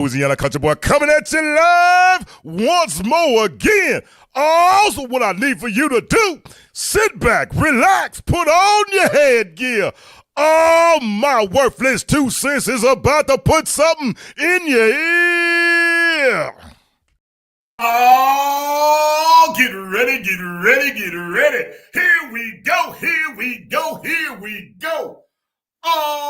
Louisiana Country Boy coming at you live once more again. Also, what I need for you to do, sit back, relax, put on your headgear. All my worthless 2 cents is about to put something in your ear. Oh, get ready, get ready, get ready. Here we go, here we go, here we go. Oh,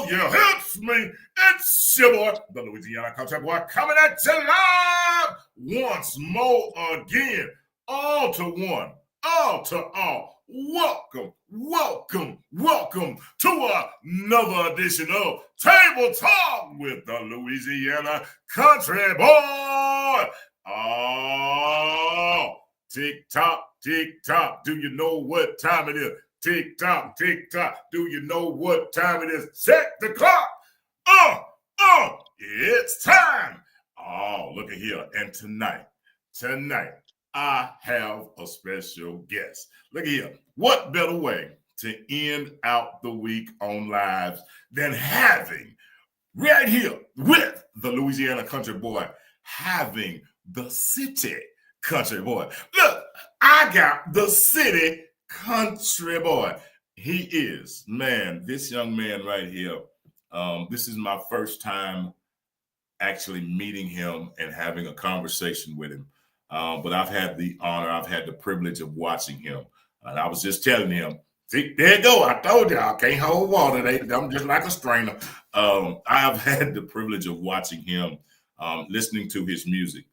you helps me. It's your boy, the Louisiana Country Boy, coming at you live once more again. All to one, all to all. Welcome, welcome, welcome to another edition of Table Talk with the Louisiana Country Boy. Oh, tick-tock, tick-tock. Do you know what time it is? Tick-tock, tick-tock. Do you know what time it is? Check the clock. It's time. Oh, look at here. And tonight, I have a special guest. Look at here. What better way to end out the week on lives than having right here with the Louisiana Country Boy, having the city country boy. Look, I got the city country boy. He is, man, this young man right here. This is my first time actually meeting him and having a conversation with him. But I've had the honor, I've had the privilege of watching him. And I was just telling him, see, there you go. I told you I can't hold water. I'm just like a strainer. I've had the privilege of watching him, listening to his music,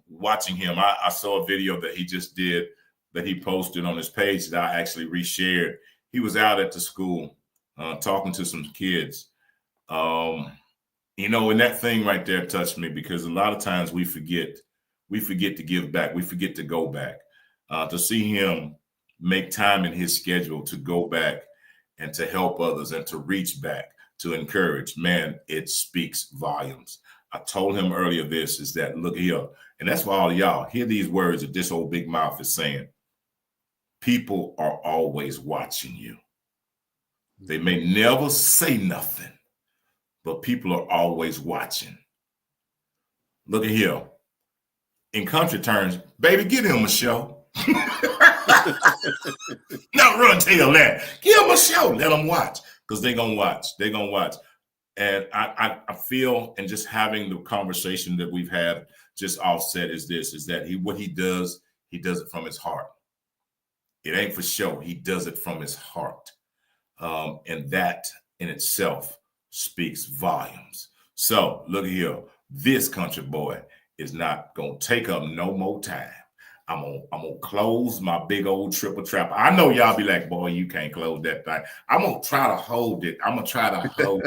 watching him. I saw a video that he just did that he posted on his page that I actually reshared. He was out at the school talking to some kids. And that thing right there touched me because a lot of times we forget to give back. We forget to go back. To see him make time in his schedule to go back and to help others and to reach back, to encourage, man, it speaks volumes. I told him earlier is that, look here, and that's why all of y'all hear these words that this old big mouth is saying. People are always watching you. They may never say nothing, but people are always watching. Look at here. In country terms, baby, give him a show. Now run tell that. Give them a show. Let them watch because they're going to watch. They're going to watch. And I feel, and just having the conversation that we've had just offset is that what he does it from his heart. It ain't for show. He does it from his heart. And that in itself speaks volumes. So look here. This country boy is not going to take up no more time. I'm gonna close my big old triple trap. I know y'all be like, boy, you can't close that thing. I'm gonna try to hold it. I'm gonna try to hold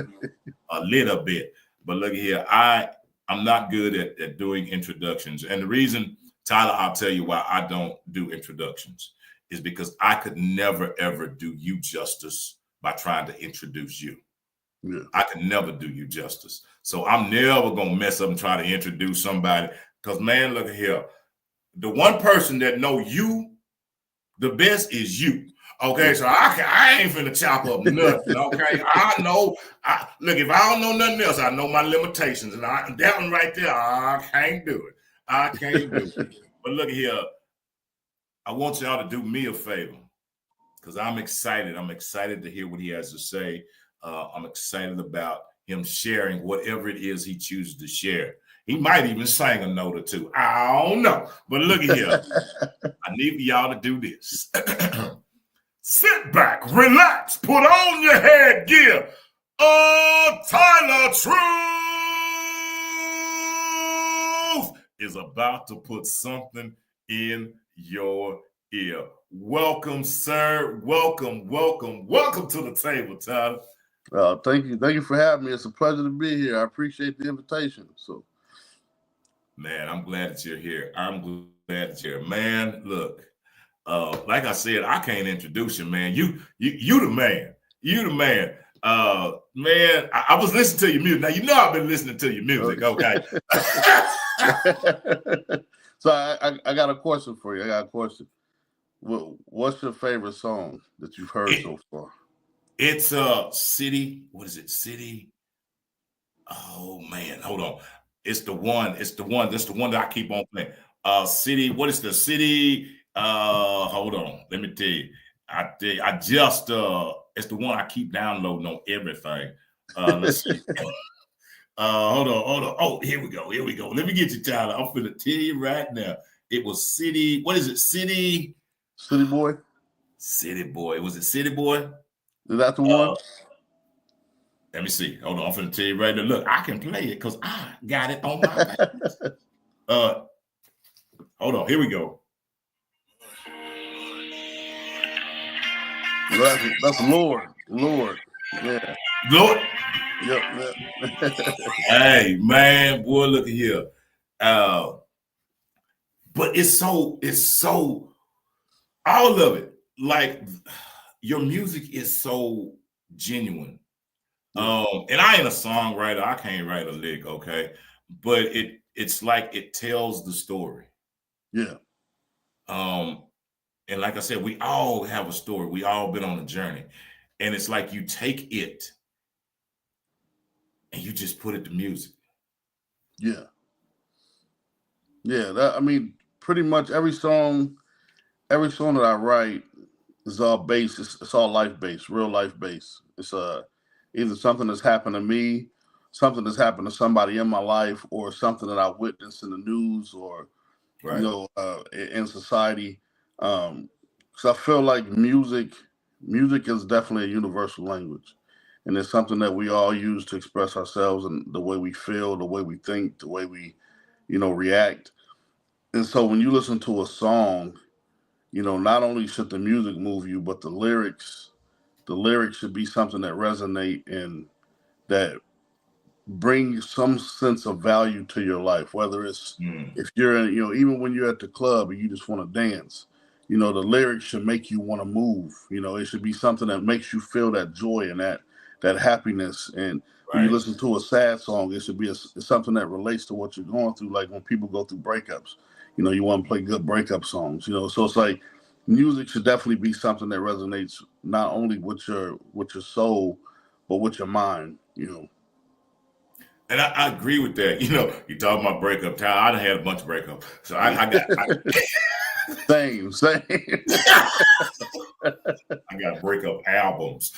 a little bit. But look here, I'm not good at doing introductions. And the reason, Tyler, I'll tell you why I don't do introductions is because I could never, ever do you justice by trying to introduce you. Yeah. I could never do you justice. So I'm never gonna mess up and try to introduce somebody. Because, man, look at here. The one person that know you the best is you. Okay, so I ain't finna chop up nothing. Okay, I know. Look, if I don't know nothing else, I know my limitations, and that one right there, I can't do it. I can't do it. But look here, I want y'all to do me a favor because I'm excited. I'm excited to hear what he has to say. I'm excited about him sharing whatever it is he chooses to share. He might even sing a note or two. I don't know. But look at here. I need for y'all to do this. Sit back, relax, put on your headgear. Tyler Truth is about to put something in your ear. Welcome, sir. Welcome, welcome, welcome to the table, Tyler. Thank you for having me. It's a pleasure to be here. I appreciate the invitation. So. Man, I'm glad that you're here. I'm glad that you're here. Man, look, like I said, I can't introduce you, man. You the man. You the man. Man, I was listening to your music. Now, you know I've been listening to your music, okay? So I got a question for you. What's your favorite song that you've heard so far? It's City. What is it? City. Oh man, hold on. It's the one. It's the one. That's the one that I keep on playing. City. What is the city? Hold on. Let me tell you. I just it's the one I keep downloading on everything. Let's see. Hold on. Oh, here we go. Let me get you, Tyler. I'm gonna tell you right now. It was City. What is it? City. City Boy. City Boy. Was it City Boy? Is that the one? Let me see. Hold on. I'm going to tell you right now. Look, I can play it because I got it on my page. Hold on. Here we go. That's Lord. Yeah. Lord. Yep. Hey, man. Boy, look at here. But it's so, all of it. Like, your music is so genuine. And I ain't a songwriter. I can't write a lick, okay? But it's like it tells the story. Yeah. And like I said, we all have a story. We all been on a journey. And it's like you take it and you just put it to music. Yeah. Yeah. Pretty much every song that I write is all based. It's all life based, real life based. It's either something that's happened to me, something that's happened to somebody in my life, or something that I witnessed in the news or Right. in society. So I feel like music is definitely a universal language, and it's something that we all use to express ourselves and the way we feel, the way we think, the way we, react. And so when you listen to a song, not only should the music move you, but the lyrics should be something that resonate and that bring some sense of value to your life. Whether it's if you're in, even when you're at the club and you just want to dance, the lyrics should make you want to move. It should be something that makes you feel that joy and that happiness. And when you listen to a sad song, it should be something that relates to what you're going through. Like when people go through breakups, you want to play good breakup songs. So it's like music should definitely be something that resonates not only with your soul, but with your mind. And I agree with that. You talking about breakup time. I done had a bunch of breakups. So I got Same. I got breakup albums.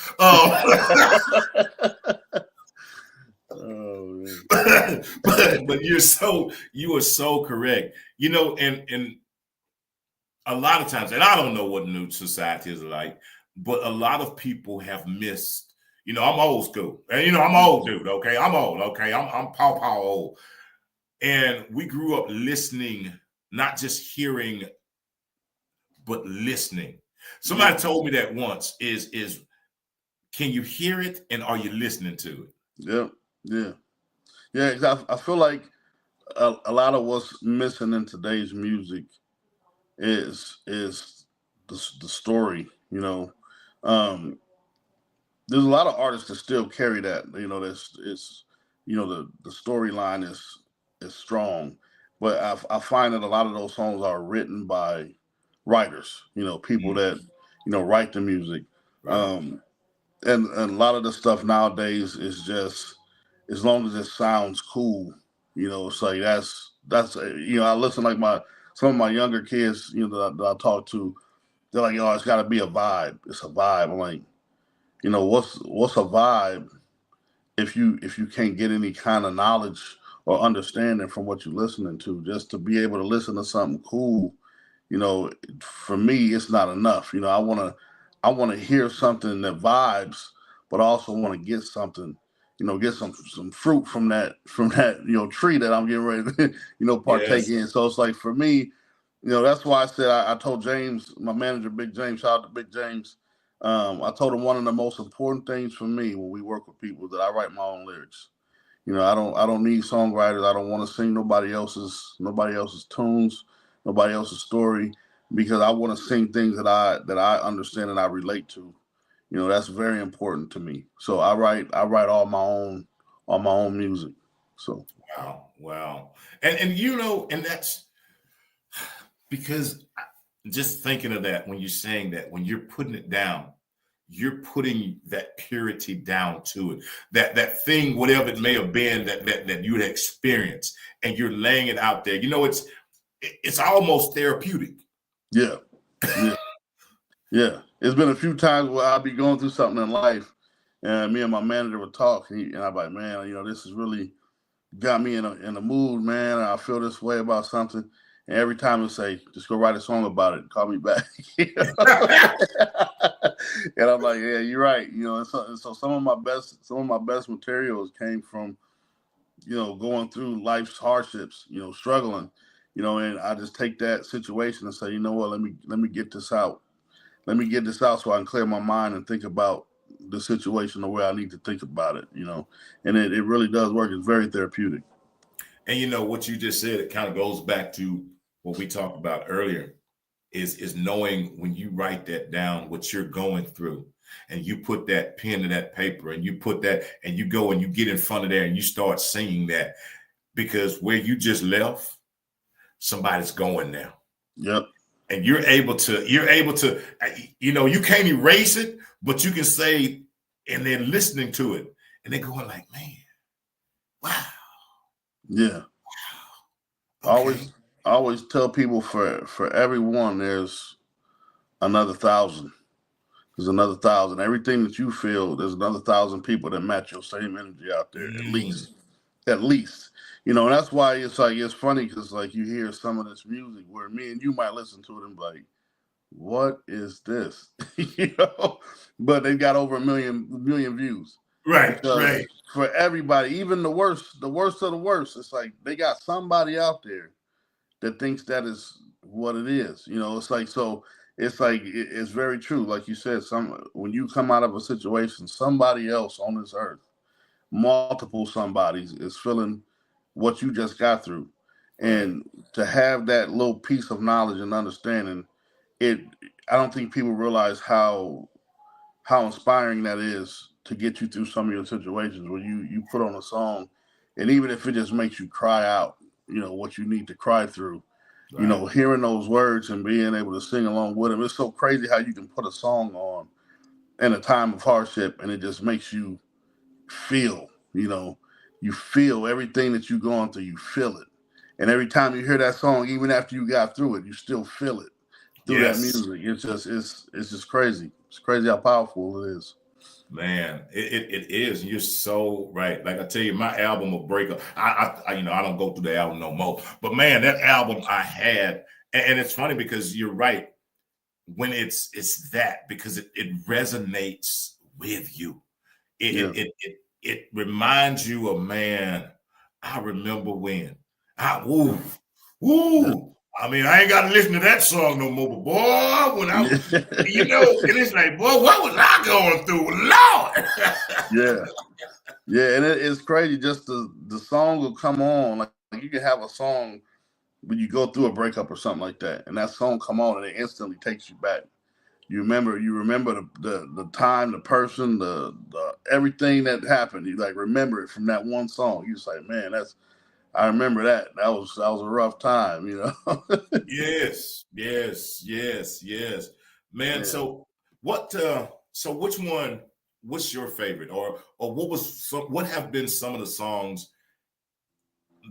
But you are so correct. And a lot of times, and I don't know what new society is like, but a lot of people have missed. I'm old school, and I'm old dude. Okay, I'm old. Okay, I'm paw old, and we grew up listening, not just hearing, but listening. Somebody told me that once. Is can you hear it, and are you listening to it? Yeah. I feel like a lot of what's missing in today's music is the story. There's a lot of artists that still carry that. The storyline is strong, but I find that a lot of those songs are written by writers. People that write the music. Right. And a lot of the stuff nowadays is just as long as it sounds cool, it's like that's I listen like some of my younger kids, that I talk to, they're like, it's got to be a vibe. It's a vibe. I'm like, what's a vibe if you can't get any kind of knowledge or understanding from what you're listening to? Just to be able to listen to something cool, for me, it's not enough. I want to hear something that vibes, but I also want to get something, get some fruit from that tree that I'm getting ready to partake in. So it's like for me, that's why I said I told James, my manager, Big James, shout out to Big James. I told him one of the most important things for me when we work with people is that I write my own lyrics. I don't need songwriters. I don't want to sing nobody else's tunes, nobody else's story, because I want to sing things that I understand and I relate to. That's very important to me. So I write all my own music. So wow. And that's because just thinking of that when you're saying that, when you're putting it down, you're putting that purity down to it, that thing, whatever it may have been that you had experienced, and you're laying it out there. You know, it's almost therapeutic. Yeah, yeah, yeah. It's been a few times where I'll be going through something in life, and me and my manager would talk, and I'm like, man, this has really got me in a mood, man. I feel this way about something. And every time I say, just go write a song about it and call me back. And I'm like, yeah, you're right. And so some of my best materials came from, going through life's hardships, struggling, and I just take that situation and say, you know what, let me get this out. Let me get this out so I can clear my mind and think about the situation the way I need to think about it, and it really does work. It's very therapeutic. And what you just said, it kind of goes back to what we talked about earlier, is knowing when you write that down, what you're going through, and you put that pen to that paper, and you put that, and you go and you get in front of there and you start singing that, because where you just left, somebody's going now. Yep. And you're able to, you can't erase it, but you can say, and they're listening to it, and they're going like, man, wow. Yeah. Okay. I always tell people for everyone, there's another 1,000. There's another 1,000. Everything that you feel, there's another 1,000 people that match your same energy out there, at least. And that's why it's funny, because you hear some of this music where me and you might listen to it and be like, what is this? But they got over a million views. Right, because right. For everybody, even the worst of the worst, it's like they got somebody out there that thinks that is what it is. It's very true. Like you said, when you come out of a situation, somebody else on this earth, multiple somebodies, is feeling what you just got through. And to have that little piece of knowledge and understanding, I don't think people realize how inspiring that is to get you through some of your situations where you put on a song, and even if it just makes you cry out, what you need to cry through, right. Hearing those words and being able to sing along with them. It's so crazy how you can put a song on in a time of hardship, and it just makes you feel, you feel everything that you're going through, you feel it. And every time you hear that song, even after you got through it, you still feel it through that music. It's just crazy. It's crazy how powerful it is. Man, it is. You're so right. Like I tell you, my album will break up. I don't go through the album no more. But man, that album I had, and it's funny because you're right. When it's that, because it resonates with you. It reminds you of, man, I remember when. Woo. I mean, I ain't got to listen to that song no more, but boy, when and it's like, boy, what was I going through? Lord. Yeah, and it's crazy. Just the song will come on. Like you can have a song when you go through a breakup or something like that, and that song come on, and it instantly takes you back. You remember the time, the person, the everything that happened. You remember it from that one song. You just like, man, I remember that. That was a rough time, Yes. Man, yeah. So what which one, what's your favorite? Or what have been some of the songs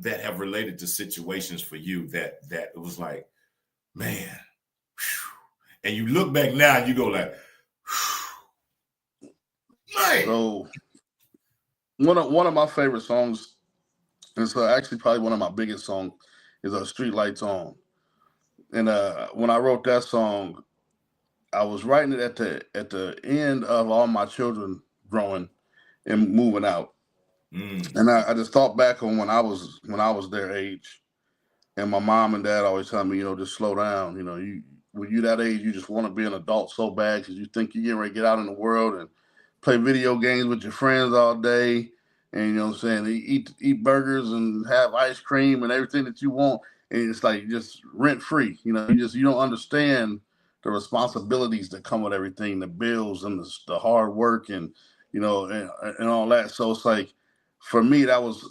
that have related to situations for you that it was like, man, whew. And you look back now and you go like, man. So one of my favorite songs, and so actually probably one of my biggest songs, is Street Lights On. And when I wrote that song, I was writing it at the end of all my children growing and moving out. And I just thought back on when I was their age, and my mom and dad always tell me, just slow down. When you that age, you just want to be an adult so bad because you think you're getting ready to get out in the world and play video games with your friends all day, and eat burgers and have ice cream and everything that you want, and it's like just rent free. You don't understand the responsibilities that come with everything, the bills and the hard work and and all that. So it's like, for me, that was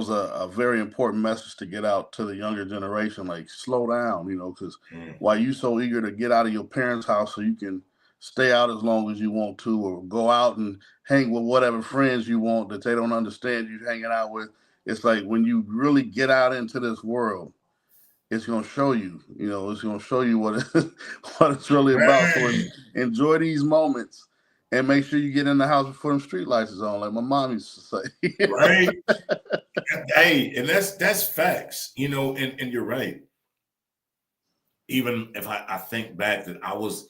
a very important message to get out to the younger generation. Like, slow down, because why you so eager to get out of your parents' house so you can stay out as long as you want to, or go out and hang with whatever friends you want that they don't understand you hanging out with. It's like when you really get out into this world, it's going to show you, it's going to show you what what it's really about. So enjoy these moments and make sure you get in the house before them street lights is on, like my mom used to say. Right. Hey, and that's facts, and you're right. Even if I think back that I was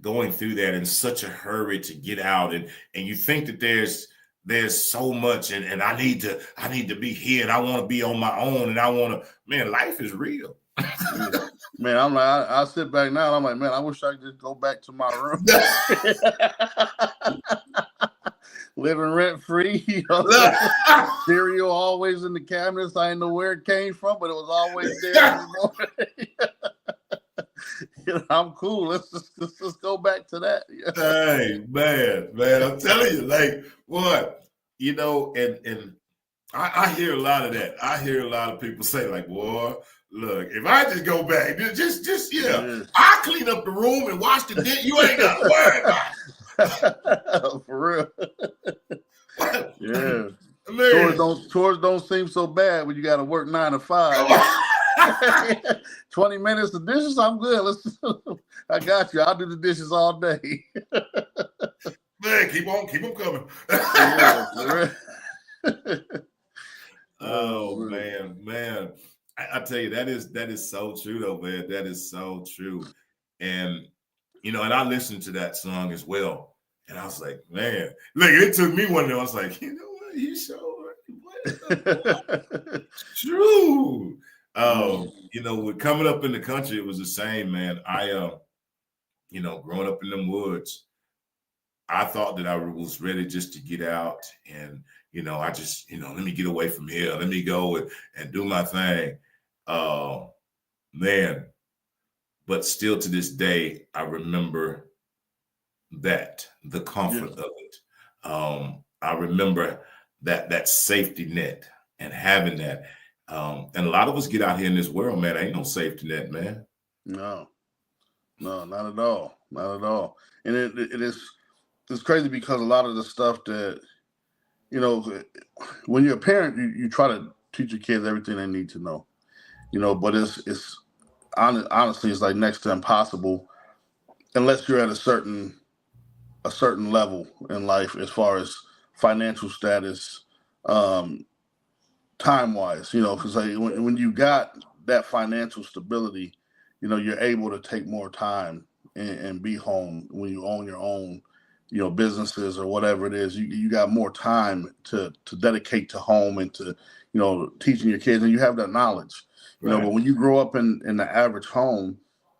going through that in such a hurry to get out, and you think that there's so much, and I need to be here, and I want to be on my own, and I want to, man, life is real. Man, I'm like, I sit back now and I'm like, man, I wish I could just go back to my room. Living rent free, cereal always in the cabinets. I didn't know where it came from, but it was always there. I'm cool. Let's just go back to that. Hey, man, I'm telling you, like, what, and I hear a lot of that. I hear a lot of people say, like, boy, look, if I just go back, just I clean up the room and wash the dish. You ain't got to worry about it. For real. Yeah. Man. Chores don't seem so bad when you got to work 9 to 5. 20 minutes of dishes, I'm good. I got you. I'll do the dishes all day. Man, keep them coming. Yeah, oh man. I tell you, that is so true though, man. That is so true. And and I listened to that song as well. And I was like, man, look, it took me one day. I was like, you know what? You sure what? True. With coming up in the country, it was the same, man. I growing up in them woods, I thought that I was ready just to get out and, I just, let me get away from here. Let me go and do my thing. Man, but still to this day, I remember the comfort of it. I remember that safety net and having that. And a lot of us get out here in this world, man. Ain't no safety net, man. No, not at all. Not at all. And it's crazy because a lot of the stuff that, when you're a parent, you try to teach your kids everything they need to know, but it's honestly, it's like next to impossible unless you're at a certain level in life as far as financial status, time-wise, because when you got that financial stability, you're able to take more time and be home. When you own your own, businesses or whatever it is, you got more time to dedicate to home and to, teaching your kids, and you have that knowledge, Right. But when you grow up in the average home,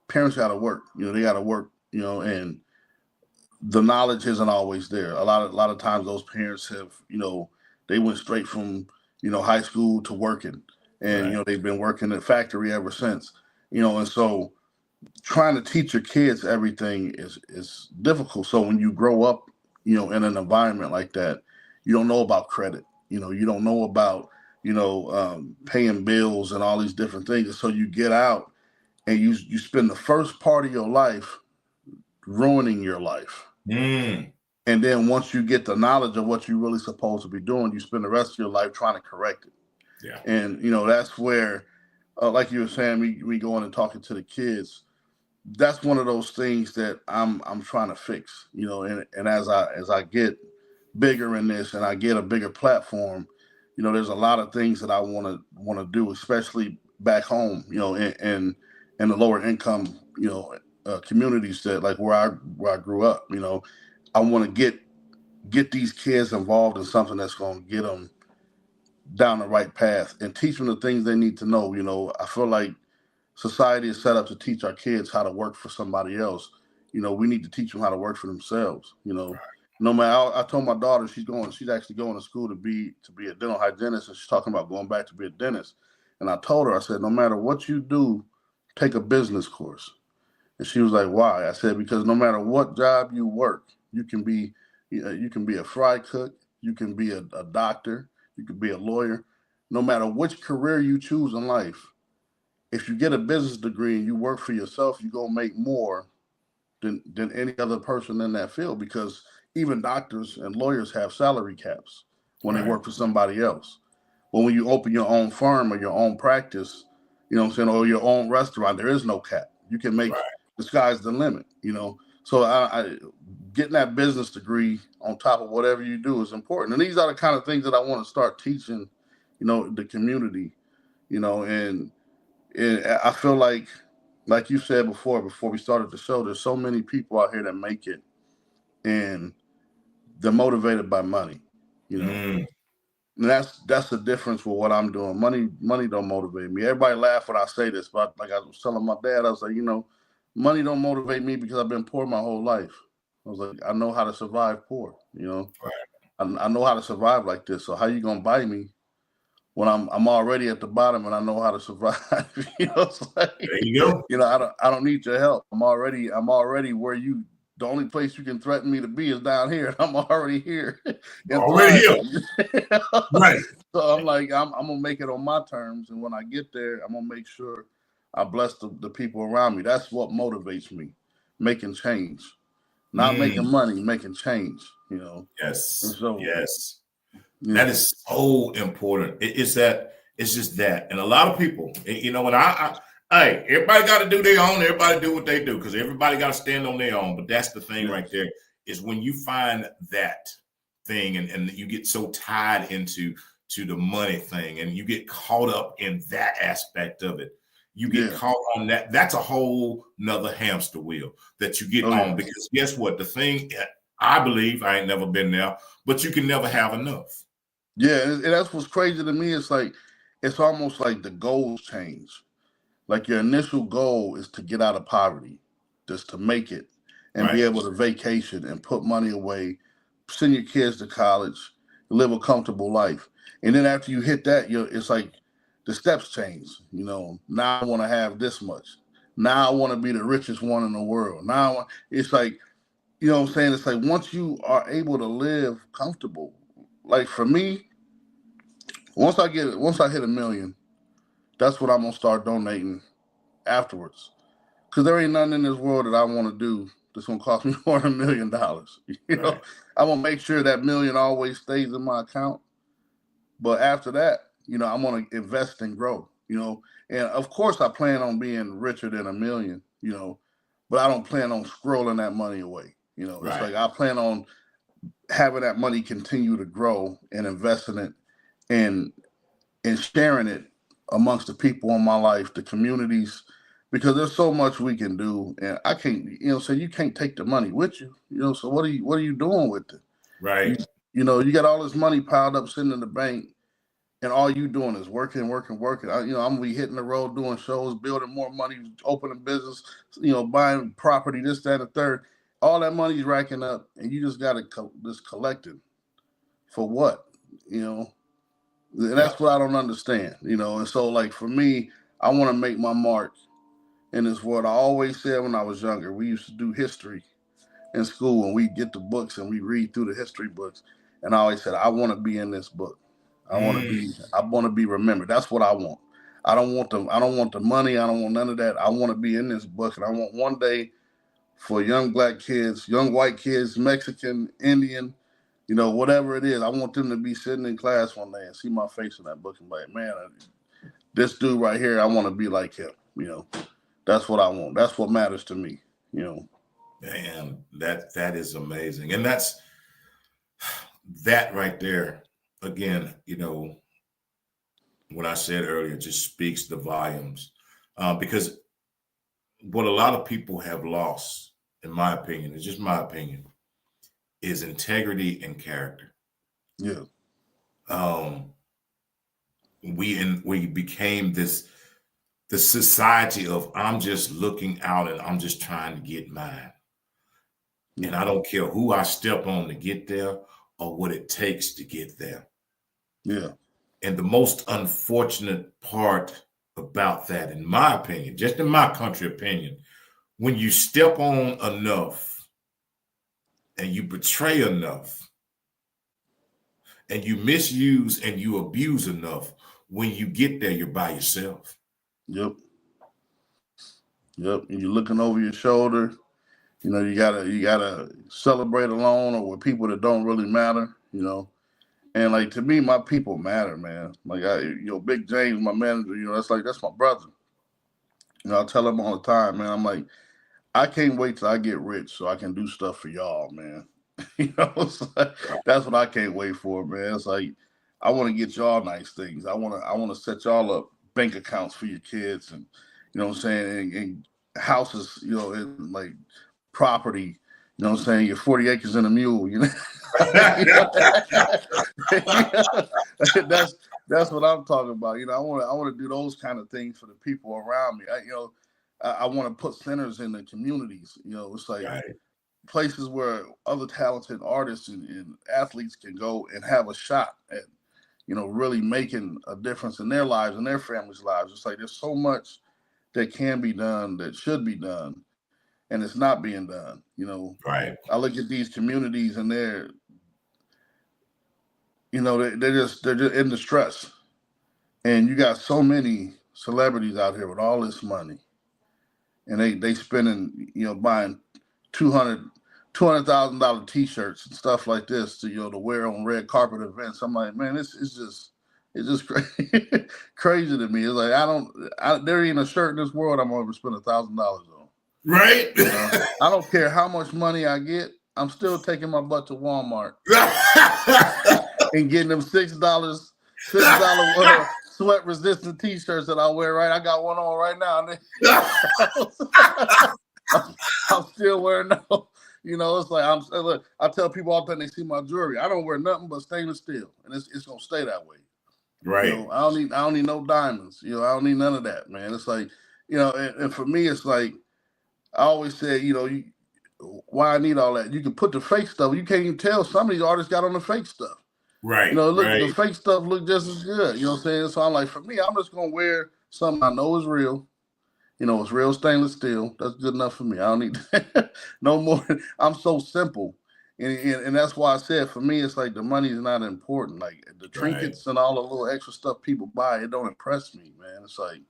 parents got to work, they got to work, and the knowledge isn't always there. A lot of times those parents have, they went straight from, high school to working, and, right. They've been working at factory ever since, and so trying to teach your kids everything is difficult. So when you grow up, in an environment like that, you don't know about credit, you don't know about, paying bills and all these different things. And so you get out and you spend the first part of your life ruining your life. Mm. And then once you get the knowledge of what you're really supposed to be doing, you spend the rest of your life trying to correct it. Yeah. And, that's where, like you were saying, we go in and talking to the kids. That's one of those things that I'm trying to fix, and as I get bigger in this and I get a bigger platform, there's a lot of things that I want to do, especially back home, in the lower income, communities that like where I grew up, I want to get these kids involved in something that's going to get them down the right path and teach them the things they need to know. I feel like society is set up to teach our kids how to work for somebody else. We need to teach them how to work for themselves. No matter. I told my daughter she's actually going to school to be a dental hygienist, and she's talking about going back to be a dentist. And I told her, I said, no matter what you do, take a business course. And she was like, why? I said, because no matter what job you work, you can be a fry cook, you can be a doctor, you can be a lawyer. No matter which career you choose in life, if you get a business degree and you work for yourself, you're going to make more than any other person in that field, because even doctors and lawyers have salary caps when they Right. work for somebody else. But when you open your own firm or your own practice, you know what I'm saying, or your own restaurant, there is no cap. You can make, Right. the sky's the limit, you know. So I getting that business degree on top of whatever you do is important. And these are the kind of things that I want to start teaching, you know, the community, you know, and I feel like you said before we started the show, there's so many people out here that make it, and they're motivated by money, you know. Mm. And that's the difference with what I'm doing. Money don't motivate me. Everybody laugh when I say this, but like I was telling my dad, I was like, you know, money don't motivate me because I've been poor my whole life. I was like, I know how to survive poor, you know. Right. I know how to survive like this. So how you gonna buy me when I'm already at the bottom and I know how to survive? You know, it's like, There you go. you know, I don't need your help. I'm already where you. The only place you can threaten me to be is down here. I'm already here. Already here. Right. So I'm like, I'm gonna make it on my terms, and when I get there, I'm gonna make sure I bless the people around me. That's what motivates me, making change, not making money, making change. You know. And Yes. so, Yes. yeah, That is so important. It's just that. And a lot of people, you know, when hey, everybody got to do their own, everybody do what they do, because everybody got to stand on their own. But that's the thing right there, is when you find that thing and you get so tied into the money thing and you get caught up in that aspect of it. You get caught on that. That's a whole nother hamster wheel that you get on, because guess what? The thing, I believe, I ain't never been there, but you can never have enough. Yeah, and that's what's crazy to me. It's like, it's almost like the goals change. Like your initial goal is to get out of poverty, just to make it and be Right. able to vacation and put money away, send your kids to college, live a comfortable life. And then after you hit that, it's like the steps change. You know, now I want to have this much. Now I want to be the richest one in the world. Now it's like, you know what I'm saying? It's like once you are able to live comfortable, like for me, once I hit $1 million, that's what I'm gonna start donating afterwards. Because there ain't nothing in this world that I want to do that's gonna cost me more than $1 million. You know, Right. I'm gonna make sure that million always stays in my account. But after that, you know, I'm gonna invest and grow. You know, and of course I plan on being richer than $1 million. You know, but I don't plan on scrolling that money away. You know, it's Right. like I plan on having that money continue to grow and investing it and sharing it amongst the people in my life, the communities, because there's so much we can do, and I can't, you know, so you can't take the money with you, you know. So what are you doing with it? Right. You know, you got all this money piled up sitting in the bank, and all you doing is working. You know, I'm gonna be hitting the road, doing shows, building more money, opening business, you know, buying property, this, that, and the third. All that money's racking up, and you just got to just collect it for what, you know? And Yeah. that's what I don't understand, you know. And so, like for me, I want to make my mark in this world. I always said when I was younger, we used to do history in school, and we get the books and we read through the history books. And I always said, I want to be in this book. I want to be remembered. That's what I want. I don't want the money. I don't want none of that. I want to be in this book, and I want one day for young black kids, young white kids, Mexican, Indian, you know, whatever it is, I want them to be sitting in class one day and see my face in that book and be like, man, this dude right here, I want to be like him. You know, that's what I want. That's what matters to me. You know, Man, that is amazing, and that's that right there. Again, you know, what I said earlier just speaks the volumes, because what a lot of people have lost, in my opinion, it's just my opinion, is integrity and character. yeah, Um, we became the society of I'm just looking out and I'm just trying to get mine. And I don't care who I step on to get there or what it takes to get there. yeah, And the most unfortunate part about that, in my opinion, just in my country opinion, when you step on enough and you betray enough and you misuse and you abuse enough, when you get there, you're by yourself. yep, yep. And you're looking over your shoulder, You gotta celebrate alone or with people that don't really matter. And like to me, my people matter, man. Like Big James, my manager, that's my brother. I tell him all the time, man. I'm like, I can't wait till I get rich so I can do stuff for y'all, man. It's like, that's what I can't wait for, man. It's like I want to get y'all nice things. I want to set y'all up bank accounts for your kids, and what I'm saying, and houses, and like property. What I'm saying, your 40 acres and a mule. That's what I'm talking about. I want to do those kind of things for the people around me. I want to put centers in the communities. It's like right. places where other talented artists and athletes can go and have a shot at, really making a difference in their lives and their families' lives. It's like there's so much that can be done, that should be done, and it's not being done. Right. I look at these communities and they're just in distress, and you got so many celebrities out here with all this money, and they spending buying $200,000 T-shirts and stuff like this to wear on red carpet events. I'm like, man, it's just crazy, crazy to me. It's like there ain't a shirt in this world I'm gonna ever spend $1,000 on. Right. I don't care how much money I get. I'm still taking my butt to Walmart and getting them $6 sweat resistant T-shirts that I wear. Right, I got one on right now. I'm still wearing those. It's like look, I tell people all the time they see my jewelry. I don't wear nothing but stainless steel, and it's gonna stay that way. Right. I don't need no diamonds. I don't need none of that, man. It's like, and for me, it's like I always said, why I need all that? You can put the fake stuff. You can't even tell some of these artists got on the fake stuff. Right. The fake stuff look just as good. You know what I'm saying? So I'm like, for me, I'm just gonna wear something I know is real. It's real stainless steel. That's good enough for me. I don't need no more. I'm so simple. And that's why I said for me, it's like the money is not important. Like the trinkets and all the little extra stuff people buy, it don't impress me, man. It's like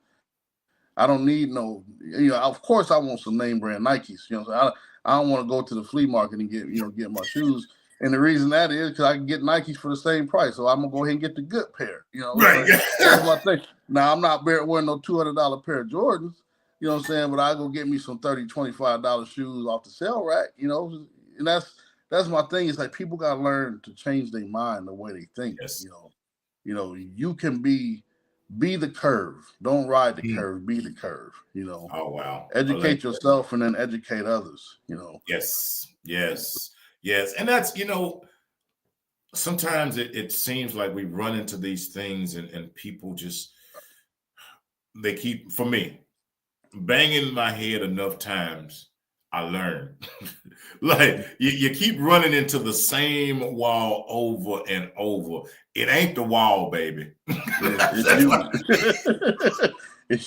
I don't need no, of course I want some name brand Nikes. I don't want to go to the flea market and get my shoes. And the reason that is because I can get Nikes for the same price. So I'm gonna go ahead and get the good pair. Right. Like, that's my thing. Now I'm not wearing no $200 pair of Jordans. You know what I'm saying? But I go get me some $30, $25 shoes off the sale rack. And that's my thing. It's like people gotta learn to change their mind the way they think. Yes. You can be the curve. Don't ride the curve. Be the curve. Oh wow. Educate yourself and then educate others. Yes. And that's sometimes it seems like we run into these things and people just they keep, for me, banging my head enough times, I learn. Like you keep running into the same wall over and over. It ain't the wall, baby. It's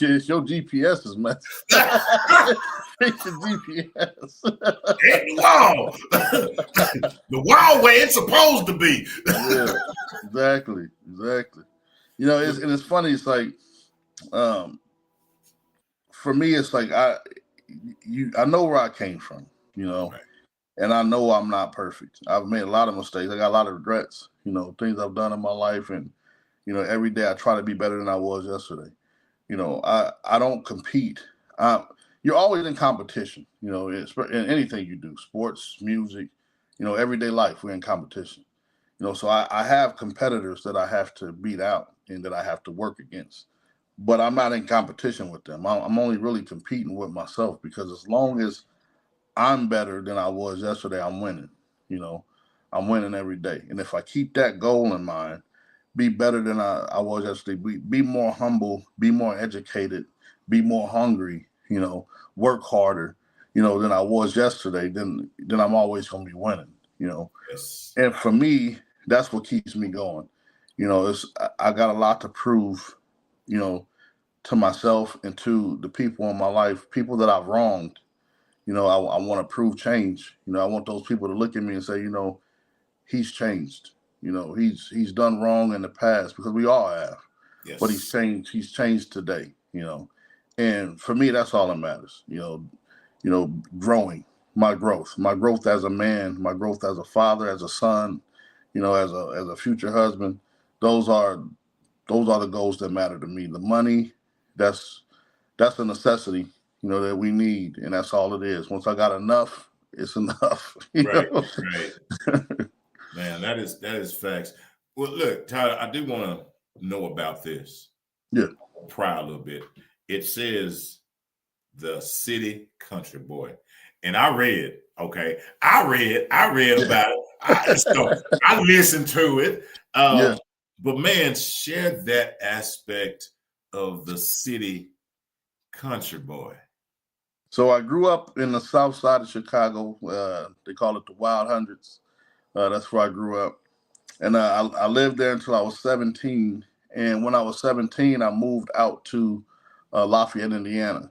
you. It's your GPS is messed. It's your GPS. Ain't the wall. The wall where it's supposed to be. Yeah, exactly. It's funny. It's like, for me, it's like I know where I came from, Right. and I know I'm not perfect. I've made a lot of mistakes. I got a lot of regrets, things I've done in my life, and every day I try to be better than I was yesterday. I don't compete. You're always in competition, in anything you do, sports, music, everyday life, we're in competition. So I have competitors that I have to beat out and that I have to work against. But I'm not in competition with them. I'm only really competing with myself, because as long as I'm better than I was yesterday, I'm winning. I'm winning every day. And if I keep that goal in mind, be better than I was yesterday, be more humble, be more educated, be more hungry, work harder, than I was yesterday, then I'm always going to be winning, Yes. And for me, that's what keeps me going. I got a lot to prove, to myself and to the people in my life, people that I've wronged. I want to prove change. I want those people to look at me and say, he's changed. He's done wrong in the past, because we all have. Yes. But he's changed. He's changed today. And for me, that's all that matters. Growing. my growth as a man, my growth as a father, as a son, as a future husband. Those are the goals that matter to me. The money, that's a necessity, that we need, and that's all it is. Once I got enough, it's enough. Right, right. Man, that is facts. Well, look, Tyler, I do want to know about this. Yeah. Pry a little bit. It says the city country boy. And I read about it. So I listened to it. Yeah. But man, share that aspect of the city country boy. So I grew up in the south side of Chicago. They call it the Wild Hundreds. That's where I grew up. And I lived there until I was 17. And when I was 17, I moved out to Lafayette, Indiana.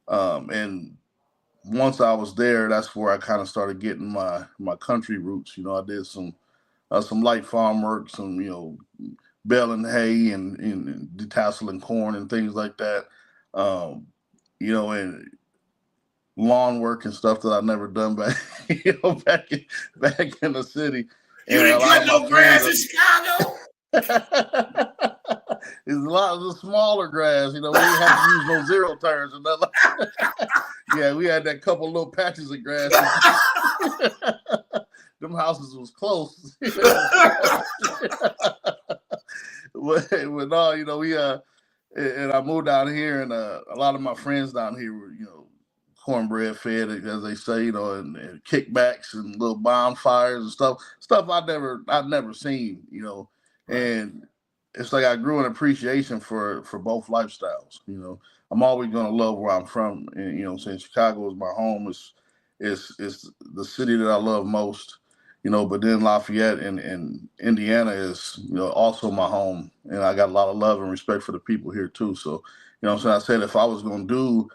And once I was there, that's where I kind of started getting my country roots. I did some light farm work, some baling hay and detasseling corn and things like that. And lawn work and stuff that I've never done back in the city. You didn't cut no grass in Chicago. It's a lot of the smaller grass, we didn't have to use no zero turns and nothing. Yeah, we had that couple little patches of grass. Them houses was close. But no, we and I moved down here, and a lot of my friends down here were, cornbread fed, as they say, and kickbacks and little bonfires and stuff I'd never seen, and it's like I grew an appreciation for both lifestyles. I'm always gonna love where I'm from, and saying Chicago is my home. It's the city that I love most, but then Lafayette and Indiana is, also my home, and I got a lot of love and respect for the people here too. So, so I said if I was gonna do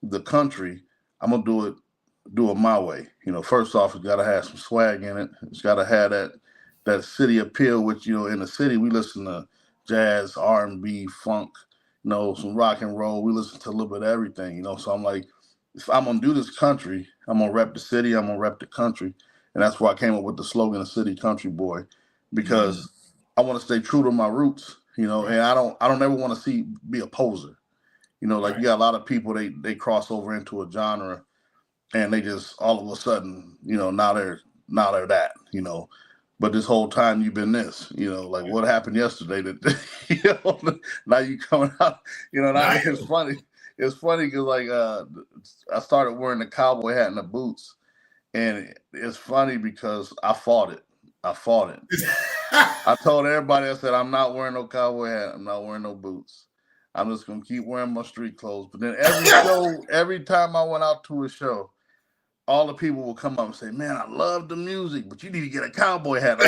the country, I'm gonna do it my way. First off, it's gotta have some swag in it. It's gotta have that city appeal, which, in the city we listen to jazz, R&B, funk, some rock and roll. We listen to a little bit of everything, So I'm like, if I'm gonna do this country, I'm gonna rep the city, I'm gonna rep the country. And that's why I came up with the slogan, "The City Country Boy," because I want to stay true to my roots, and I don't ever want to be a poser. Like you got a lot of people, they cross over into a genre and they just all of a sudden, now they're that, but this whole time you've been this, like what happened yesterday that, now you coming out, now it's funny. It's funny because I started wearing the cowboy hat and the boots, and it's funny because I fought it. I told everybody, I said, I'm not wearing no cowboy hat. I'm not wearing no boots. I'm just gonna keep wearing my street clothes. But then every time I went out to a show, all the people will come up and say, "Man, I love the music, but you need to get a cowboy hat."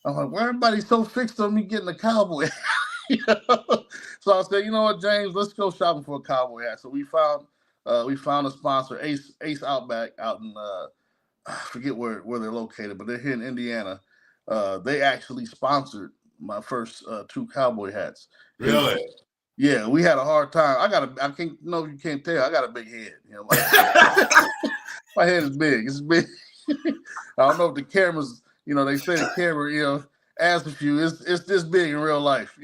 I'm like, "Why everybody so fixed on me getting a cowboy hat?" So I said, "You know what, James? Let's go shopping for a cowboy hat." So we found a sponsor, Ace Outback, out in I forget where they're located, but they're here in Indiana. They actually sponsored my first 2 cowboy hats. Really? Yeah, we had a hard time. I can't know if you can't tell, I got a big head. My head is big. It's big. I don't know if the cameras, they say the camera, asks if you, it's this big in real life.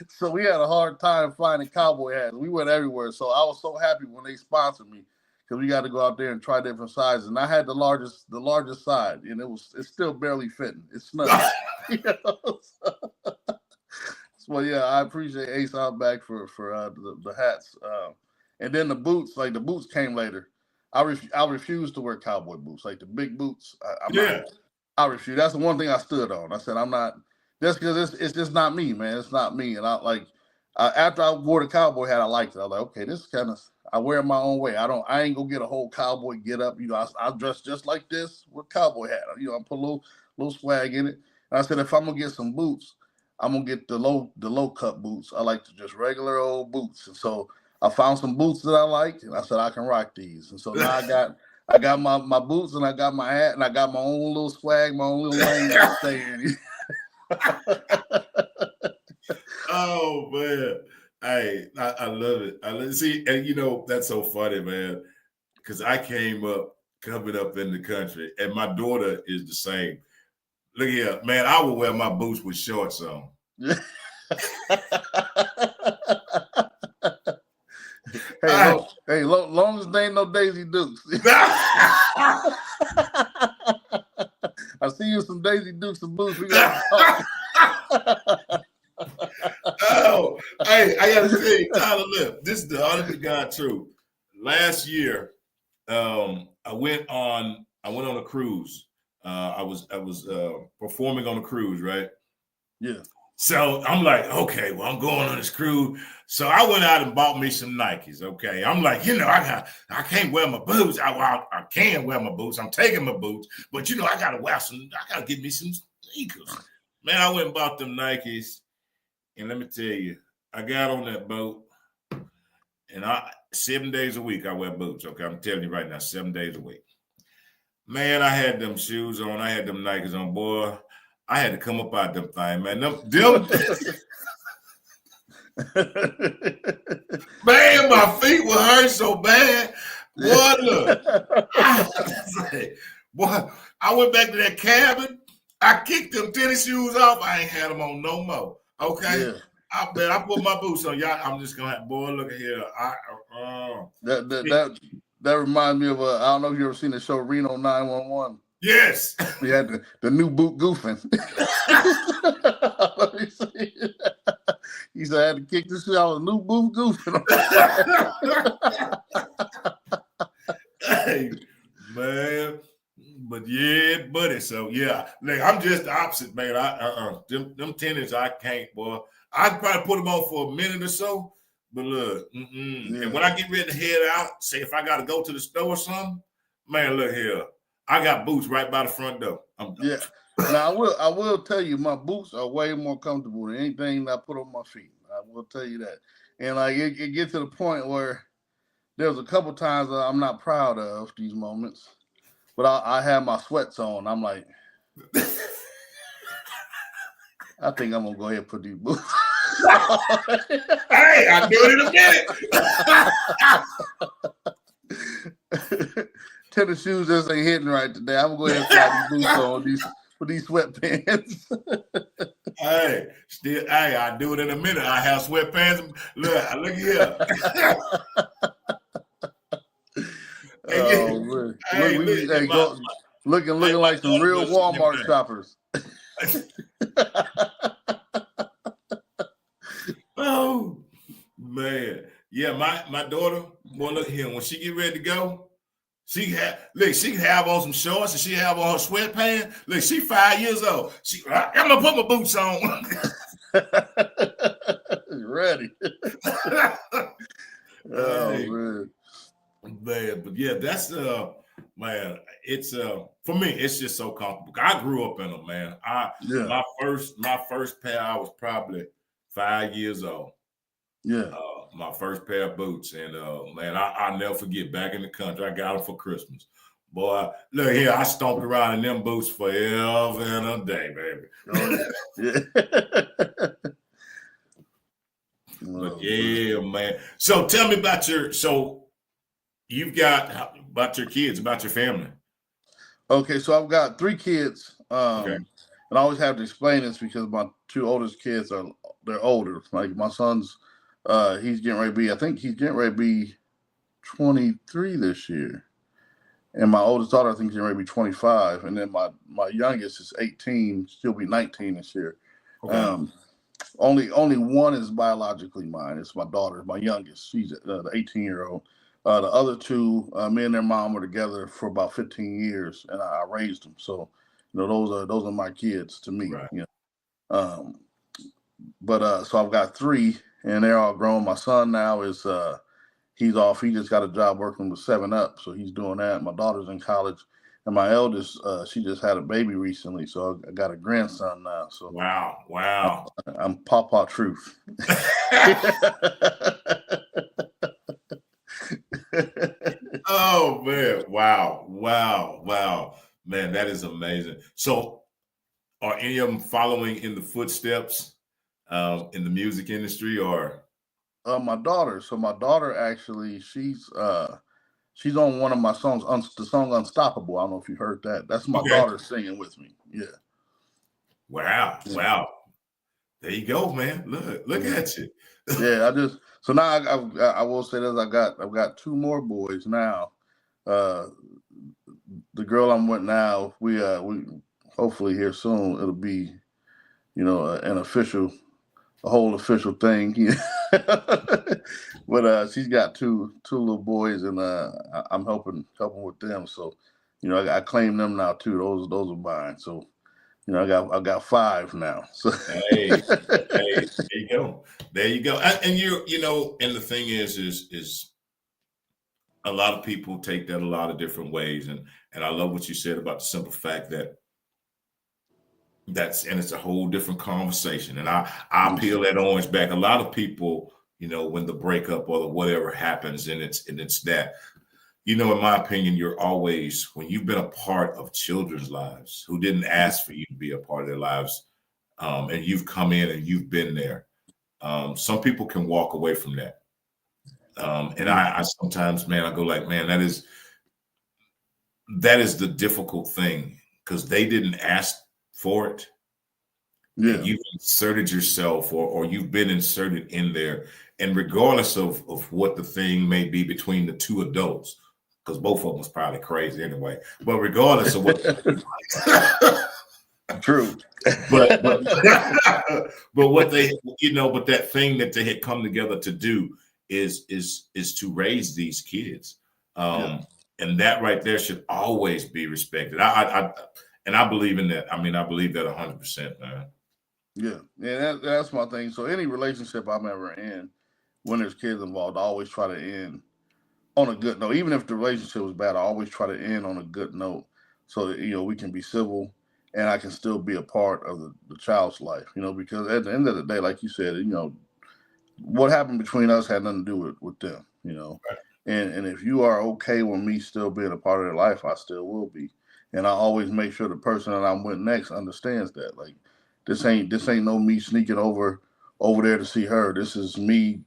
So we had a hard time finding cowboy hats. We went everywhere. So I was so happy when they sponsored me, because we got to go out there and try different sizes. And I had the largest side, and it's still barely fitting. It's snug. Well, yeah, I appreciate Ace Outback for the hats, and then the boots. Like the boots came later. I refused to wear cowboy boots, like the big boots. I refuse. That's the one thing I stood on. I said I'm not. Just because it's just not me, man. It's not me. And after I wore the cowboy hat, I liked it. I was like, okay, this is kind of. I wear it my own way. I ain't gonna get a whole cowboy get up. I dress just like this with cowboy hat. I put a little swag in it. And I said, if I'm gonna get some boots, I'm gonna get the low cut boots. I like just regular old boots. And so I found some boots that I liked, and I said I can rock these. And so now I got my boots, and I got my hat, and I got my own little swag, my own little lane to stay in. Oh man, Hey, I love it. See, and that's so funny, man. Because I coming up in the country, and my daughter is the same. Look here, man. I will wear my boots with shorts on. Long as they ain't no Daisy Dukes. I see you some Daisy Dukes and boots. We got to talk. Oh, hey, I gotta tell you, Tyler, look, this is the honest to God truth. Last year, I went on a cruise. I was performing on a cruise, right? Yeah. So I'm like, okay, well, I'm going on this cruise. So I went out and bought me some Nikes. Okay, I'm like, I can't wear my boots. I can wear my boots. I'm taking my boots, but I gotta get me some sneakers. Man, I went and bought them Nikes, and let me tell you, I got on that boat, and 7 days a week I wear boots. Okay, I'm telling you right now, 7 days a week. Man, I had them shoes on. I had them Nikes on, boy. I had to come up out them things, man. Man, my feet were hurt so bad. Boy, look. I went back to that cabin. I kicked them tennis shoes off. I ain't had them on no more. Okay? Yeah. I put my boots on. Y'all, I'm just going to have, boy, look at here. That reminds me of, I don't know if you ever seen the show Reno 911. Yes. We had the new boot goofing. He said I had to kick this shit out of the new boot goofing. Hey, man. But yeah, buddy. So yeah, like, I'm just the opposite, man. Them tennis, I can't, boy. I'd probably put them on for a minute or so. But look, yeah. And when I get ready to head out, say if I got to go to the store or something, man, look here. I got boots right by the front door. Yeah. Now I will tell you, my boots are way more comfortable than anything that I put on my feet. I will tell you that. And like it gets to the point where there's a couple times that I'm not proud of these moments, but I have my sweats on. I'm like, I think I'm gonna go ahead and put these boots. Hey, I'll do it in a minute. Tennis shoes just ain't hitting right today. I'm gonna go ahead and try these boots on with these sweatpants. Hey, I do it in a minute. I have sweatpants. Look here. Looking like some real Walmart shoppers. Oh man, yeah. My daughter, boy, look here. When she get ready to go, she can have on some shorts and she have on her sweatpants. Look, she 5 years old. I'm gonna put my boots on. Ready. Oh man, but yeah, that's man. It's for me, it's just so comfortable. I grew up in them, man. My first pair, I was probably 5 years old. Yeah. My first pair of boots, and man, I'll never forget. Back in the country, I got them for Christmas. Boy, look here, I stomped around in them boots forever and a day, baby. Oh, yeah. But yeah, man. So tell me about your kids, about your family. Okay, so I've got 3 kids. Okay. And I always have to explain this because my 2 oldest kids they're older. Like my son's he's getting ready to be 23 this year. And my oldest daughter, I think, is getting ready to be 25. And then my youngest is 18, she'll be 19 this year. Okay. Only one is biologically mine. It's my daughter, my youngest. She's the 18-year-old. The other 2, me and their mom were together for about 15 years, and I raised them. So, those are my kids to me. Right. So I've got 3, and they're all grown. My son now is he's off. He just got a job working with 7-Up, so he's doing that. My daughter's in college, and my eldest, she just had a baby recently, so I got a grandson now. So wow, I'm Papa Truth. Oh man, wow, man, that is amazing. So, are any of them following in the footsteps in the music industry, or? My daughter. So my daughter actually, she's on one of my songs, the song "Unstoppable." I don't know if you heard that. That's my Okay. daughter singing with me. Yeah. Wow. Yeah. Wow. There you go, man. Look Yeah. at you. Yeah. So now I will say this. I've got two more boys now. Uh, the girl I'm with now, we hopefully here soon it'll be, an official, a whole official thing. But she's got two little boys, and I'm helping with them. So, I claim them now too. Those are mine. So, I got five now. So, Hey, hey, there you go. There you go. And and the thing is a lot of people take that a lot of different ways. And I love what you said about the simple fact that it's a whole different conversation. And I peel that orange back. A lot of people, when the breakup or the whatever happens, and it's that, in my opinion, you're always, when you've been a part of children's lives who didn't ask for you to be a part of their lives, and you've come in and you've been there. Some people can walk away from that. And I sometimes, man, I go like, man, that is the difficult thing, because they didn't ask for it. yeah, And you've inserted yourself, or you've been inserted in there. And regardless of what the thing may be between the two adults, because both of them was probably crazy anyway, but regardless of what true. but but what they, but that thing that they had come together to do is to raise these kids. Yeah. And that right there should always be respected. I believe in that. I mean, I believe that 100%, man. Yeah, that's my thing. So any relationship I'm ever in, when there's kids involved, I always try to end on a good note. Even if the relationship was bad, I always try to end on a good note, so that we can be civil and I can still be a part of the child's life. Because at the end of the day, like you said, what happened between us had nothing to do with them. Right. And if you are okay with me still being a part of their life, I still will be. And I always make sure the person that I'm with next understands that. Like, this ain't no me sneaking over there to see her. This is me,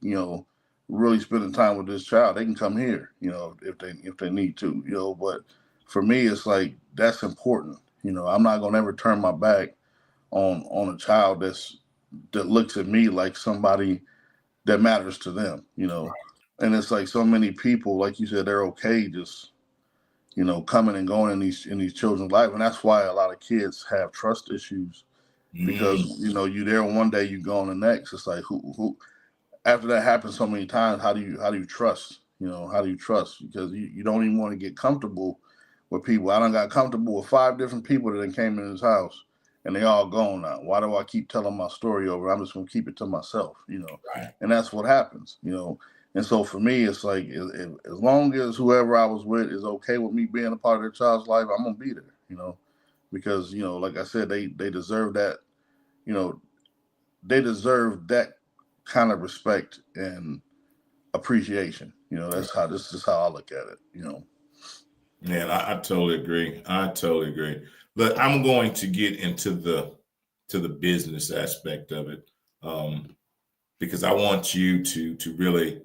really spending time with this child. They can come here, if they need to, But for me, it's like, that's important. I'm not gonna ever turn my back on a child that looks at me like somebody that matters to them. And it's like, so many people, like you said, they're okay just coming and going in these children's life, and that's why a lot of kids have trust issues, because you there one day, you gone the next. It's like, who after that happens so many times, how do you trust? How do you trust? Because you don't even want to get comfortable with people. I done got comfortable with 5 different people that came in his house, and they all gone now. Why do I keep telling my story over? I'm just gonna keep it to myself, Right. And that's what happens, And so for me, it's like, as long as whoever I was with is okay with me being a part of their child's life, I'm gonna be there, Because like I said, they deserve that, you know, they deserve that kind of respect and appreciation. This is how I look at it. Man, I totally agree. I totally agree. But I'm going to get into the business aspect of it, because I want you to really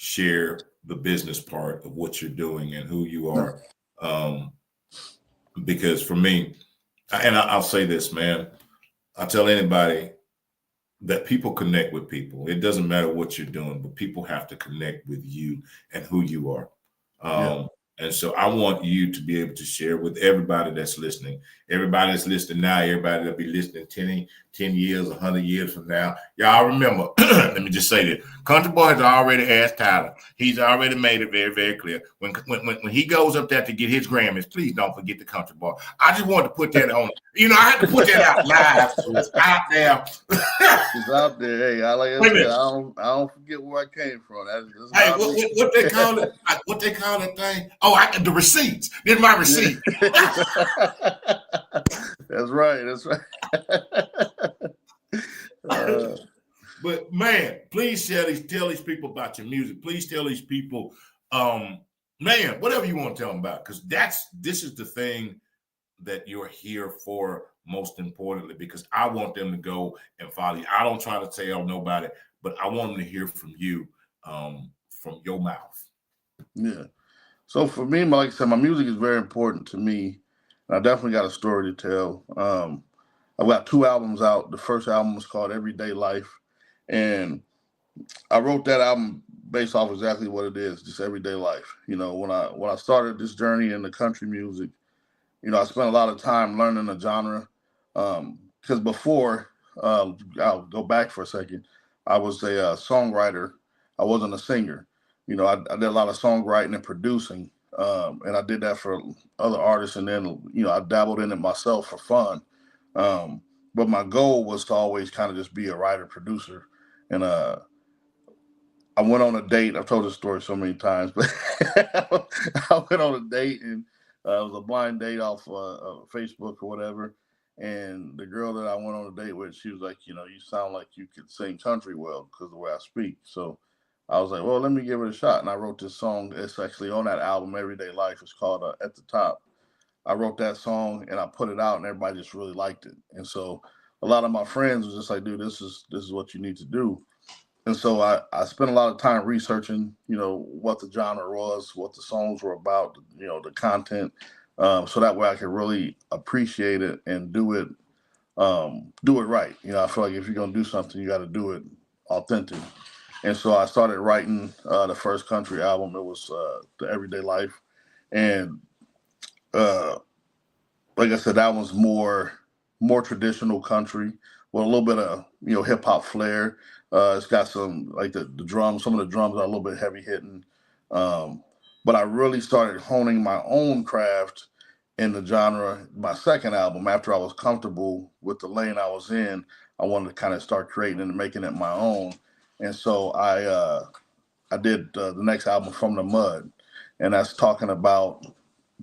share the business part of what you're doing and who you are. Um, because for me, I'll say this, man. I tell anybody that people connect with people. It doesn't matter what you're doing, but people have to connect with you and who you are. Yeah. And so I want you to be able to share with everybody that's listening, everybody that's listening now, everybody that'll be listening 10 years, 100 years from now. Y'all remember, let me just say this. Country Boy has already asked Tyler. He's already made it very, very clear. When he goes up there to get his Grammys, please don't forget the Country Boy. I just wanted to put that on. I had to put that out live, so it's out there. It's out there. Hey, like I said, I don't forget where I came from. That's hey, what they call it? What they call that thing? Oh, the receipts. There's my receipt. That's right. That's right. But man, please tell these people about your music. Please tell these people, man, whatever you want to tell them about, because this is the thing that you're here for, most importantly, because I want them to go and follow you. I don't try to tell nobody, but I want them to hear from you, from your mouth. Yeah. So for me, like I said, my music is very important to me. And I definitely got a story to tell. I've got 2 albums out. The first album was called Everyday Life. And I wrote that album based off exactly what it is, just everyday life. When I started this journey in the country music, I spent a lot of time learning the genre. Because before, I'll go back for a second. I was a songwriter. I wasn't a singer. I did a lot of songwriting and producing, and I did that for other artists. And then, I dabbled in it myself for fun. But my goal was to always kind of just be a writer, producer, and I went on a date. I've told this story so many times, but I went on a date, and it was a blind date off Facebook or whatever. And the girl that I went on a date with, she was like, you sound like you could sing country well because of the way I speak. So I was like, well, let me give it a shot. And I wrote this song. It's actually on that album, Everyday Life. It's called At the Top. I wrote that song and I put it out, and everybody just really liked it. And so a lot of my friends was just like, dude, this is what you need to do. And so I spent a lot of time researching, what the genre was, what the songs were about, the content, so that way I could really appreciate it and do it right. I feel like if you're gonna do something, you got to do it authentic. And so I started writing the first country album. It was The Everyday Life, and uh, like I said, that was more traditional country with a little bit of hip hop flair. It's got some like the drums. Some of the drums are a little bit heavy hitting, but I really started honing my own craft in the genre. My second album, after I was comfortable with the lane I was in, I wanted to kind of start creating and making it my own. And so I did the next album, From the Mud, and that's talking about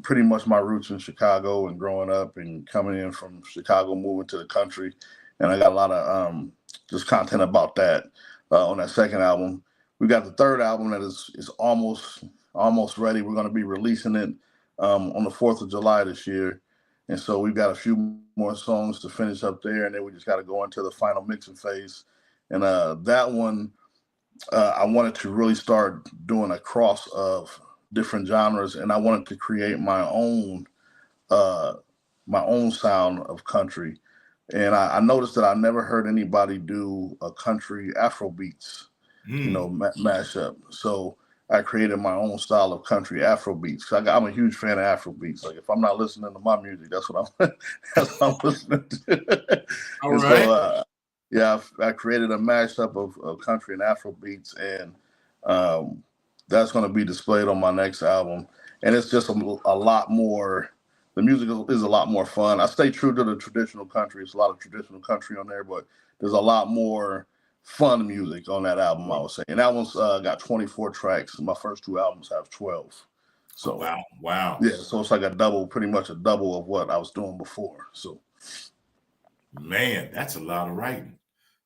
pretty much my roots in Chicago and growing up and coming in from Chicago, moving to the country. And I got a lot of just content about that on that second album. We got the third album that is almost ready. We're going to be releasing it on the 4th of July this year. And so we've got a few more songs to finish up there, and then we just got to go into the final mixing phase. And that one, I wanted to really start doing a cross of different genres, and I wanted to create my own sound of country. And I noticed that I never heard anybody do a country Afro beats, mashup. So I created my own style of country Afro beats. I'm a huge fan of Afro beats. Like if I'm not listening to my music, that's what I'm that's what I'm listening to. All And right. so yeah, I created a mashup of country and Afro beats, and that's going to be displayed on my next album. And it's just a lot more. The music is a lot more fun. I stay true to the traditional country. It's a lot of traditional country on there, but there's a lot more fun music on that album, I would say. And that one's got 24 tracks. My first 2 albums have 12. So wow. Yeah, so it's like pretty much a double of what I was doing before. So man, that's a lot of writing.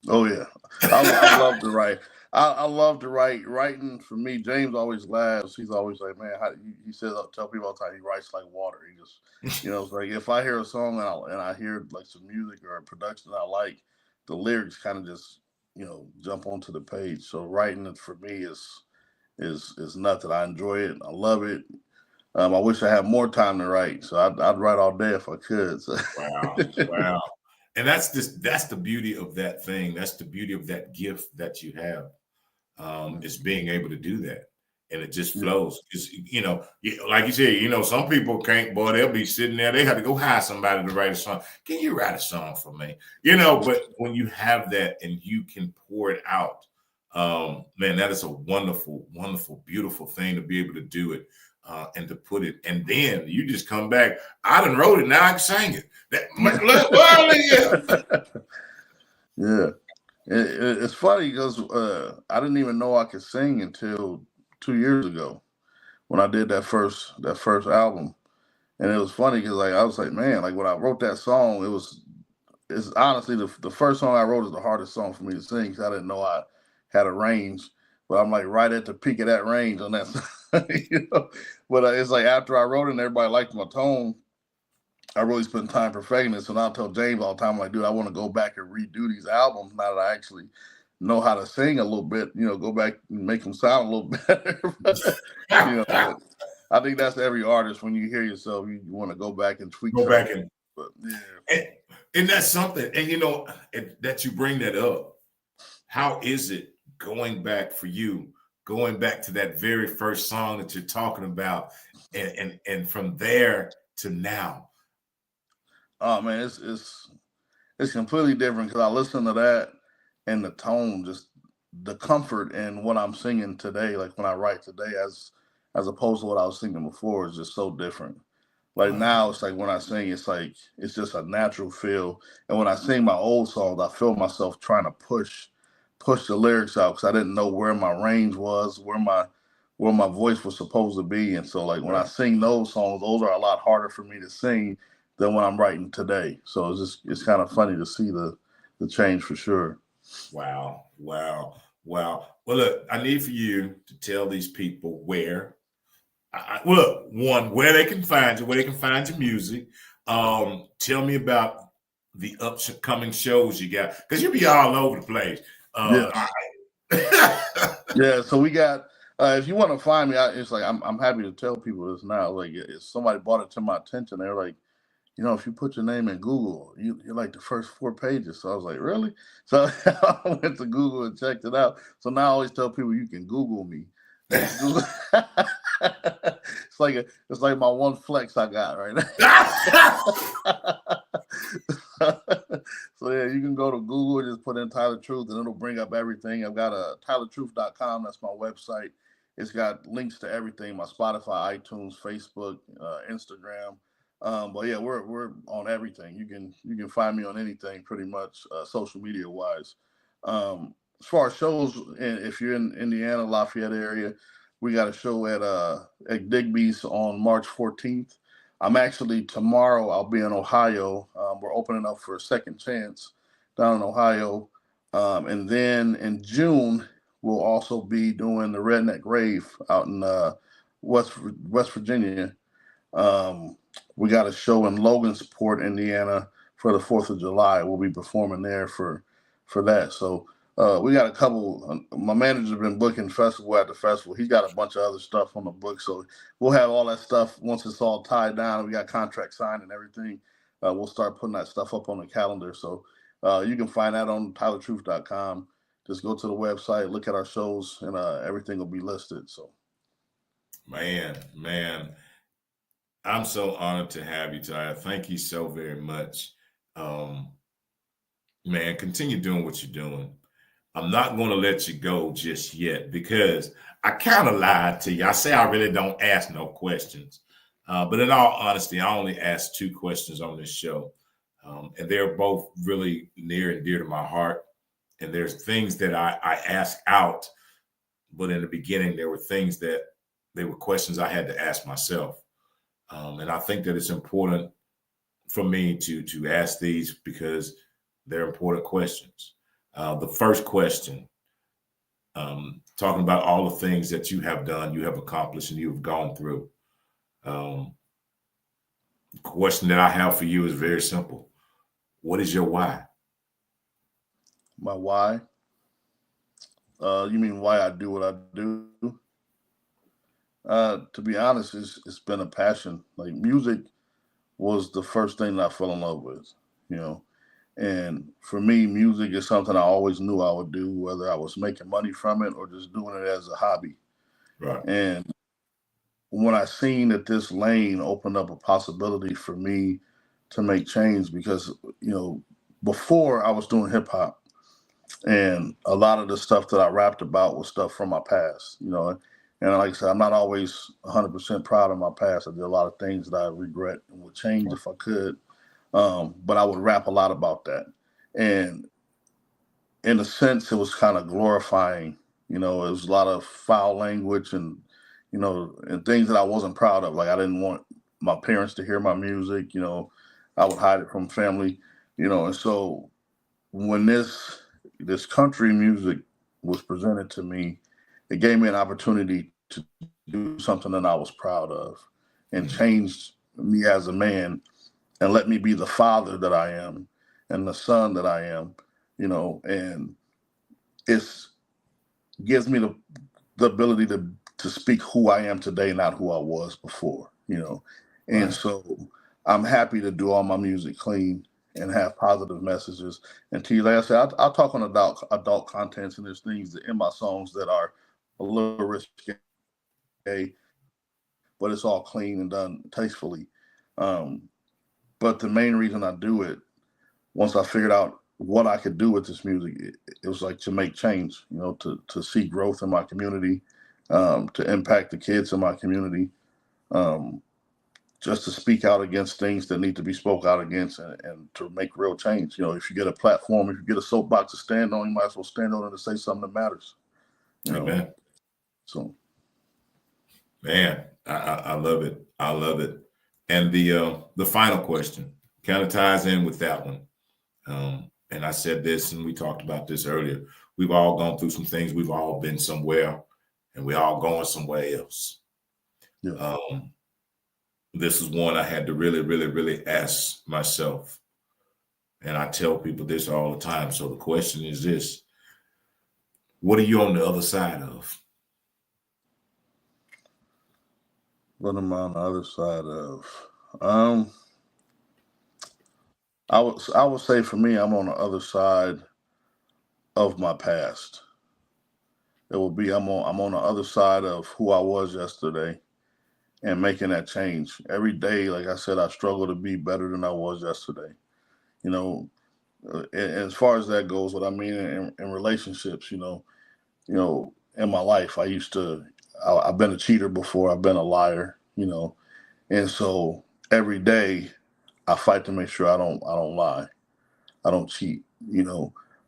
Oh yeah, I love to write. I love to write. Writing for me, James always laughs. He's always like, "Man, he says, I'll tell people all the time he writes like water." He just, it's like if I hear a song and I hear like some music or a production I like, the lyrics kind of just, jump onto the page. So writing it for me is nothing. I enjoy it. I love it. I wish I had more time to write, so I'd write all day if I could. So. Wow. And that's the beauty of that thing. That's the beauty of that gift that you have, is being able to do that. And it just flows. It's, like you said, some people can't, boy, they'll be sitting there. They have to go hire somebody to write a song. Can you write a song for me? But when you have that and you can pour it out, man, that is a wonderful, wonderful, beautiful thing to be able to do it. And to put it, and then you just come back. I done wrote it. Now I can sing it. Yeah, it's funny because I didn't even know I could sing until 2 years ago when I did that first album, and it was funny because I was like, man, like when I wrote that song, it's honestly the first song I wrote is the hardest song for me to sing because I didn't know I had a range. But I'm like right at the peak of that range on that song, But it's like after I wrote it and everybody liked my tone, I really spent time perfecting it. So now I tell James all the time, like, dude, I want to go back and redo these albums now that I actually know how to sing a little bit, go back and make them sound a little better. But I think that's every artist. When you hear yourself, you want to go back and tweak Go certain. back and, But yeah, and that's something. And that you bring that up. How is it going back for you? Going back to that very first song that you're talking about, and from there to now. Oh man, it's completely different because I listen to that and the tone, just the comfort in what I'm singing today, like when I write today, as opposed to what I was singing before, is just so different. Like now, it's like when I sing, it's like it's just a natural feel. And when I sing my old songs, I feel myself trying to push the lyrics out because I didn't know where my range was, where my voice was supposed to be. And so, like when I sing those songs, those are a lot harder for me to sing than when I'm writing today. So it's kind of funny to see the change for sure. Wow. Well, look, I need for you to tell these people where. Look, one, where they can find you, where they can find your music. Tell me about the upcoming shows you got, because you'll be all over the place. Yeah. So we got. If you want to find me, it's like I'm happy to tell people this now. Like if somebody brought it to my attention, they're like, if you put your name in Google, you're like the first 4 pages. So I was like, really? So I went to Google and checked it out. So now I always tell people you can Google me. Google. It's like my one flex I got right now. So yeah, you can go to Google and just put in Tyler Truth and it'll bring up everything. I've got a tylertruth.com. That's my website. It's got links to everything: my Spotify, iTunes, Facebook, Instagram. But yeah, we're on everything. You can find me on anything pretty much, social media wise. As far as shows, if you're in Indiana, Lafayette area, we got a show at Digby's on March 14th. I'm actually tomorrow. I'll be in Ohio. We're opening up for a Second Chance down in Ohio, and then in June we'll also be doing the Redneck Rave out in West Virginia. We got a show in Logansport, Indiana, for the 4th of July. We'll be performing there for that. So we got a couple. My manager's been booking festival at the festival. He's got a bunch of other stuff on the book. So we'll have all that stuff once it's all tied down. We got contracts signed and everything. We'll start putting that stuff up on the calendar. So you can find that on tylertruth.com. Just go to the website, look at our shows, and everything will be listed. So, man, I'm so honored to have you, Tyler. Thank you so very much. Man, continue doing what you're doing. I'm not going to let you go just yet because I kind of lied to you. I say I really don't ask no questions. But in all honesty, I only ask 2 questions on this show. And they're both really near and dear to my heart. And there's things that I ask out. But in the beginning, there were things that they were questions I had to ask myself. And I think that it's important for me to ask these because they're important questions. The first question, talking about all the things that you have done, you have accomplished, and you have gone through. The question that I have for you is very simple. What is your why? My why? You mean why I do what I do? To be honest, it's been a passion. Like music was the first thing that I fell in love with, you know. And for me, music is something I always knew I would do, whether I was making money from it or just doing it as a hobby. Right. And when I seen that this lane opened up a possibility for me to make change, because, before I was doing hip hop and a lot of the stuff that I rapped about was stuff from my past, And like I said, I'm not always 100% proud of my past. I did a lot of things that I regret and would change if I could. But I would rap a lot about that. And in a sense, it was kind of glorifying. It was a lot of foul language and, and things that I wasn't proud of. Like I didn't want my parents to hear my music. I would hide it from family, And so when this country music was presented to me, it gave me an opportunity to do something that I was proud of and changed me as a man and let me be the father that I am and the son that I am, and it's gives me the ability to speak who I am today, not who I was before, you know. And Right. so I'm happy to do all my music clean and have positive messages. And to you, like I said, I'll talk on adult contents, and there's things in my songs that are a little risque, but it's all clean and done tastefully. Um, but the main reason I do it, once I figured out what I could do with this music, it was like to make change, you know, to see growth in my community, to impact the kids in my community, um, just to speak out against things that need to be spoke out against, and to make real change. You know, if you get a platform, if you get a soapbox to stand on, you might as well stand on it and say something that matters. You know, Amen. so Man, I love it. I love it. And the final question kind of ties in with that one. And I said this, and we talked about this earlier. We've all gone through some things. We've all been somewhere, and we're all going somewhere else. yeah. This is one I had to really, really, really ask myself. And I tell people this all the time. So the question is this: what are you on the other side of? What am I on the other side of? Um, I would say for me, I'm on the other side of my past. It will be I'm on the other side of who I was yesterday and making that change. Every day, like I said, I struggle to be better than I was yesterday. You know, and as far as that goes, what I mean in relationships, in my life, I've been a cheater before. I've been a liar, and so every day I fight to make sure I don't lie. I don't cheat.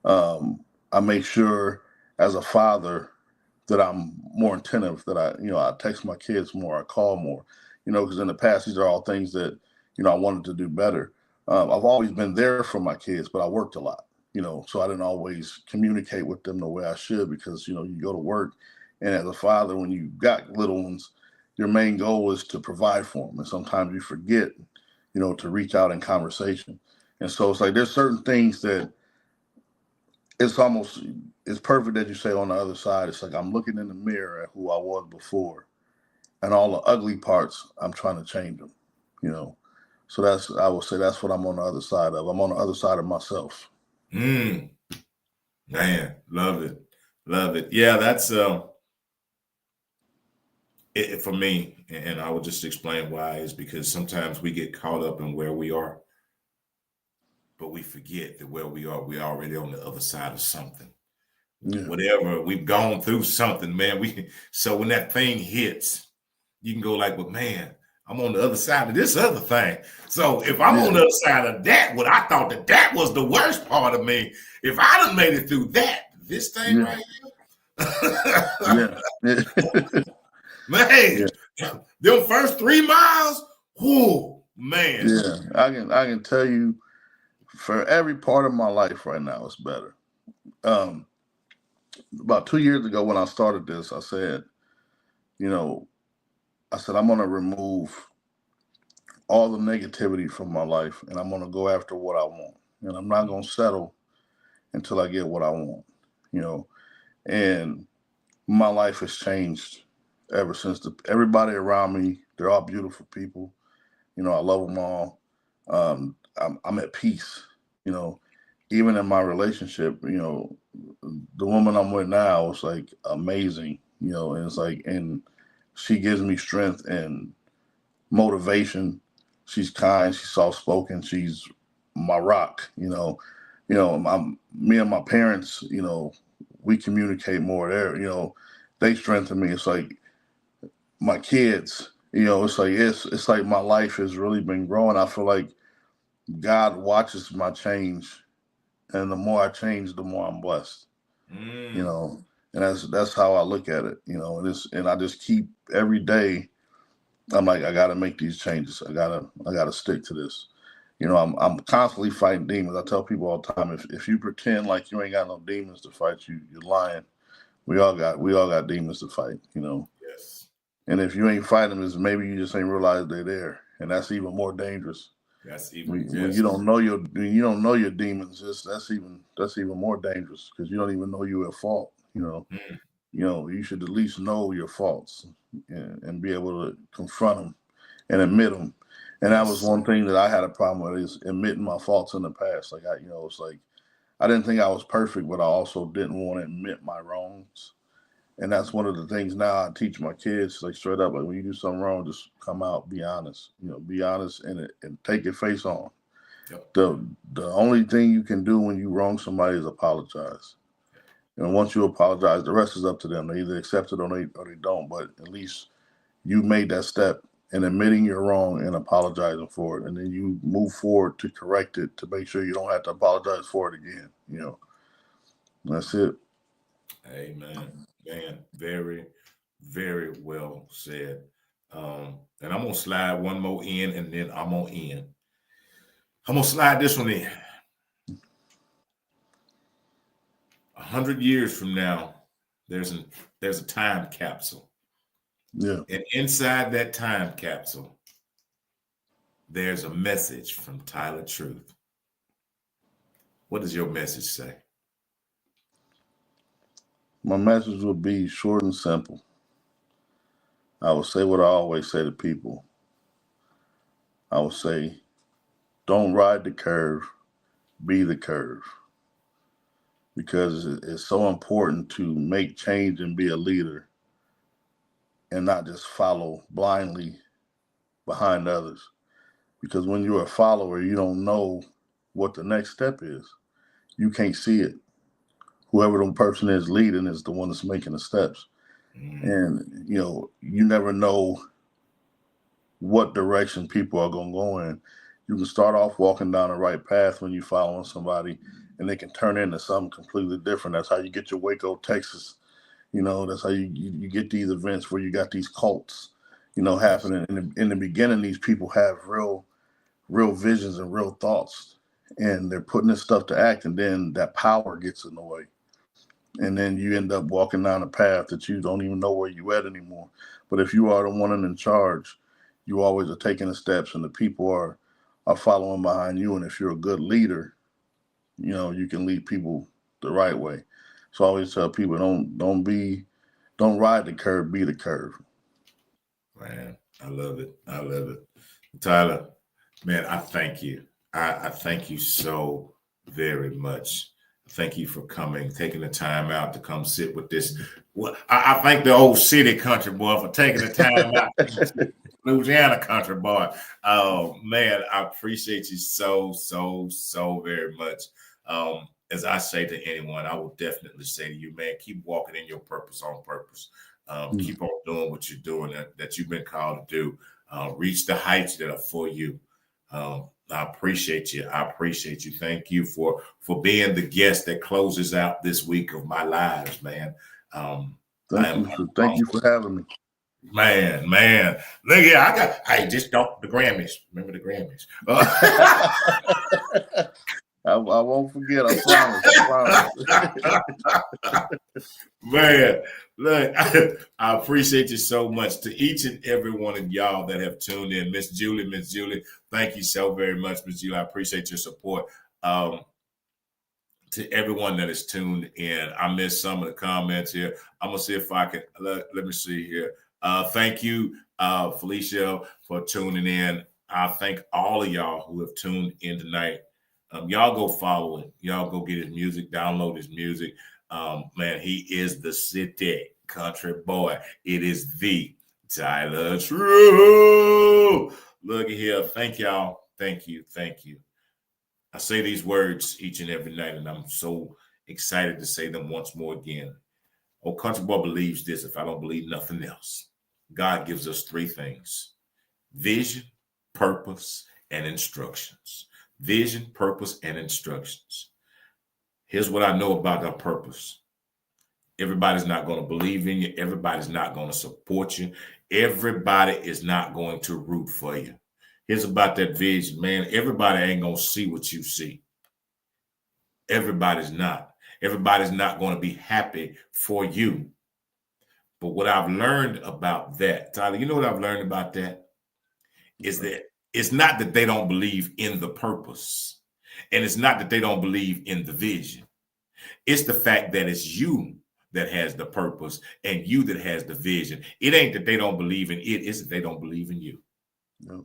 I make sure as a father that I'm more attentive, that I text my kids more, I call more, because in the past, these are all things that, I wanted to do better. I've always been there for my kids, but I worked a lot, so I didn't always communicate with them the way I should, because, you go to work, and as a father, when you got little ones, your main goal is to provide for them. And sometimes you forget, to reach out in conversation. And so it's like, there's certain things that it's perfect that you say on the other side. It's like I'm looking in the mirror at who I was before, and all the ugly parts, I'm trying to change them, you know. So I would say that's what I'm on the other side of. I'm on the other side of myself. Man, love it. Love it. Yeah, that's it for me. And I will just explain why, is because sometimes we get caught up in where we are, but we forget that where we are, we're already on the other side of something. Yeah. Whatever, we've gone through something, man. So when that thing hits, you can go like, well, man, I'm on the other side of this other thing. So if I'm on the other side of that, what I thought that was the worst part of me, if I'd have made it through this thing right here, man, them first 3 miles, whoo, man. Yeah, I can tell you, for every part of my life right now, it's better. About 2 years ago when I started this, I said, I'm going to remove all the negativity from my life, and I'm going to go after what I want. And I'm not going to settle until I get what I want, And my life has changed ever since. Everybody around me, they're all beautiful people. I love them all. I'm at peace, even in my relationship, the woman I'm with now is like amazing, and it's like, and she gives me strength and motivation. She's kind, she's soft spoken, she's my rock, me and my parents, we communicate more there, they strengthen me. It's like my kids, it's like my life has really been growing. I feel like God watches my change, and the more I change, the more I'm blessed. And that's how I look at it, and I just keep every day. I'm like, I gotta make these changes. I gotta stick to this. I'm constantly fighting demons. I tell people all the time, if you pretend like you ain't got no demons to fight, you're lying. We all got demons to fight, Yes. And if you ain't fighting them, is maybe you just ain't realized they're there, and that's even more dangerous. That's even When you don't know your demons, that's even more dangerous because you don't even know you're at fault. Mm, You should at least know your faults and be able to confront them and admit them. And that was yes. one thing that I had a problem with, is admitting my faults in the past. Like it's like I didn't think I was perfect, but I also didn't want to admit my wrongs. And that's one of the things now I teach my kids, like straight up, like when you do something wrong, just come out, be honest. Be honest and take your face on. Yep. The only thing you can do when you wrong somebody is apologize. And once you apologize, the rest is up to them. They either accept it or they don't. But at least you made that step in admitting you're wrong and apologizing for it, and then you move forward to correct it to make sure you don't have to apologize for it again. That's it. Amen. Man, very, very well said. And I'm gonna slide one more in, and then I'm gonna end. I'm gonna slide this one in. 100 years from now, there's a time capsule. Yeah. And inside that time capsule, there's a message from Tyler Truth. What does your message say? My message would be short and simple. I would say what I always say to people. I would say, don't ride the curve, be the curve. Because it's so important to make change and be a leader and not just follow blindly behind others. Because when you're a follower, you don't know what the next step is. You can't see it. Whoever the person is leading is the one that's making the steps. And, you never know what direction people are going to go in. You can start off walking down the right path when you're following somebody, and they can turn into something completely different. That's how you get your Waco, Texas. That's how you get these events where you got these cults, happening. In the beginning, these people have real visions and real thoughts, and they're putting this stuff to act, and then that power gets in the way. And then you end up walking down a path that you don't even know where you're at anymore. But if you are the one in charge, you always are taking the steps, and the people are following behind you. And if you're a good leader, you can lead people the right way. So I always tell people, don't ride the curve, be the curve. Man, I love it. I love it. Tyler, man, I thank you. I thank you so very much. Thank you for coming, taking the time out to come sit with this. Well, I thank the old city country boy for taking the time out. Louisiana country boy. Oh man, I appreciate you so very much. As I say to anyone, I will definitely say to you, man, keep walking in your purpose on purpose. Keep on doing what you're doing that you've been called to do. Reach the heights that are for you. I appreciate you. I appreciate you. Thank you for being the guest that closes out this week of my lives, man. Thank you for having me. Man. Look here, just don't the Grammys. Remember the Grammys. I won't forget. I promise. Man, look, I appreciate you so much. To each and every one of y'all that have tuned in, Miss Julie, thank you so very much, Miss Julie. I appreciate your support. To everyone that is tuned in, I missed some of the comments here. I'm gonna see if I can. Let me see here. Thank you, Felicia, for tuning in. I thank all of y'all who have tuned in tonight. Y'all go follow him. Y'all go get his music, download his music. Man, he is the city country boy. It is the Tyler Truth. Look at here. Thank y'all. Thank you. I say these words each and every night, and I'm so excited to say them once more again. Oh, country boy believes this if I don't believe nothing else. God gives us three things: vision, purpose, and instructions. Vision, purpose, and instructions. Here's what I know about our purpose. Everybody's not going to believe in you. Everybody's not going to support you. Everybody is not going to root for you. Here's about that vision, man. Everybody ain't going to see what you see. Everybody's not. Everybody's not going to be happy for you. But what I've learned about that, Tyler, you know what I've learned about that? Is that It's not that they don't believe in the purpose, and it's not that they don't believe in the vision. It's the fact that it's you that has the purpose and you that has the vision. It ain't that they don't believe in it, it's that they don't believe in you. No.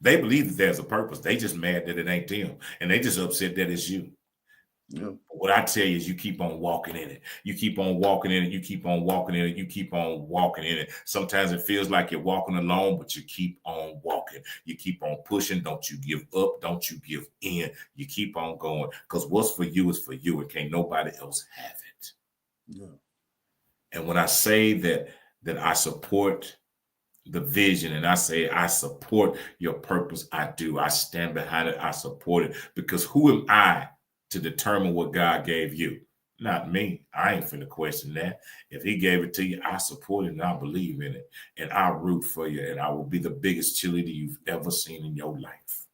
They believe that there's a purpose. They just mad that it ain't them, and they just upset that it's you. Yeah. What I tell you is you keep on walking in it. You keep on walking in it. You keep on walking in it. You keep on walking in it. Sometimes it feels like you're walking alone, but you keep on walking. You keep on pushing. Don't you give up. Don't you give in. You keep on going, because what's for you is for you, and can't nobody else have it. Yeah. And when I say that I support the vision, and I say I support your purpose, I do. I stand behind it. I support it, because who am I to determine what God gave you? Not me. I ain't finna question that. If he gave it to you, I support it and I believe in it, and I root for you, and I will be the biggest cheerleader you've ever seen in your life.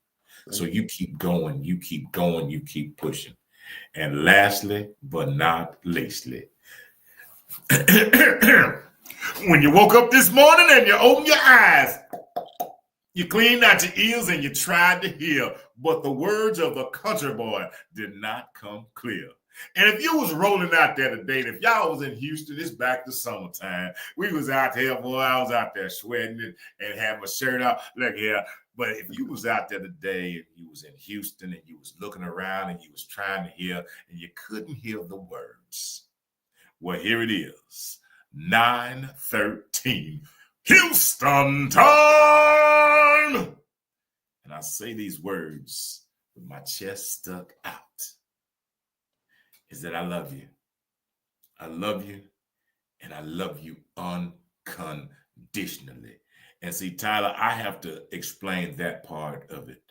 So you keep going, you keep going, you keep pushing. And lastly, but not leastly, when you woke up this morning and you opened your eyes, you cleaned out your ears and you tried to hear, but the words of the country boy did not come clear. And if you was rolling out there today, if y'all was in Houston, it's back to summertime. We was out there, boy, I was out there sweating and had my shirt out. Look here. But if you was out there today and you was in Houston and you was looking around and you was trying to hear and you couldn't hear the words, well, here it is, 9:13. Houston time. And I say these words with my chest stuck out, is that I love you. I love you, and I love you unconditionally. And see, Tyler, I have to explain that part of it.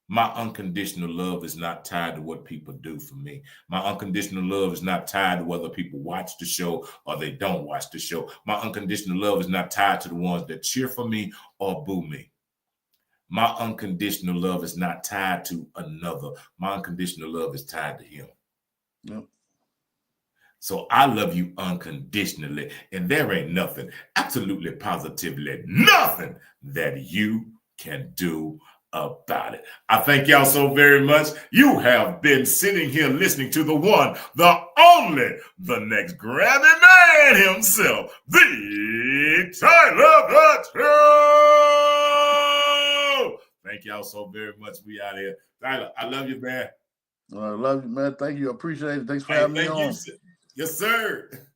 My unconditional love is not tied to what people do for me. My unconditional love is not tied to whether people watch the show or they don't watch the show. My unconditional love is not tied to the ones that cheer for me or boo me. My unconditional love is not tied to another. My unconditional love is tied to him. Yep. So I love you unconditionally, and there ain't nothing, absolutely positively nothing that you can do about it. I thank y'all so very much. You have been sitting here listening to the one, the only, the next Grammy man himself, the Tyler Butcher. Thank y'all so very much. We out here. Tyler, I love you, man. I love you, man. Thank you. I appreciate it. Thanks for having me on. Yes, sir.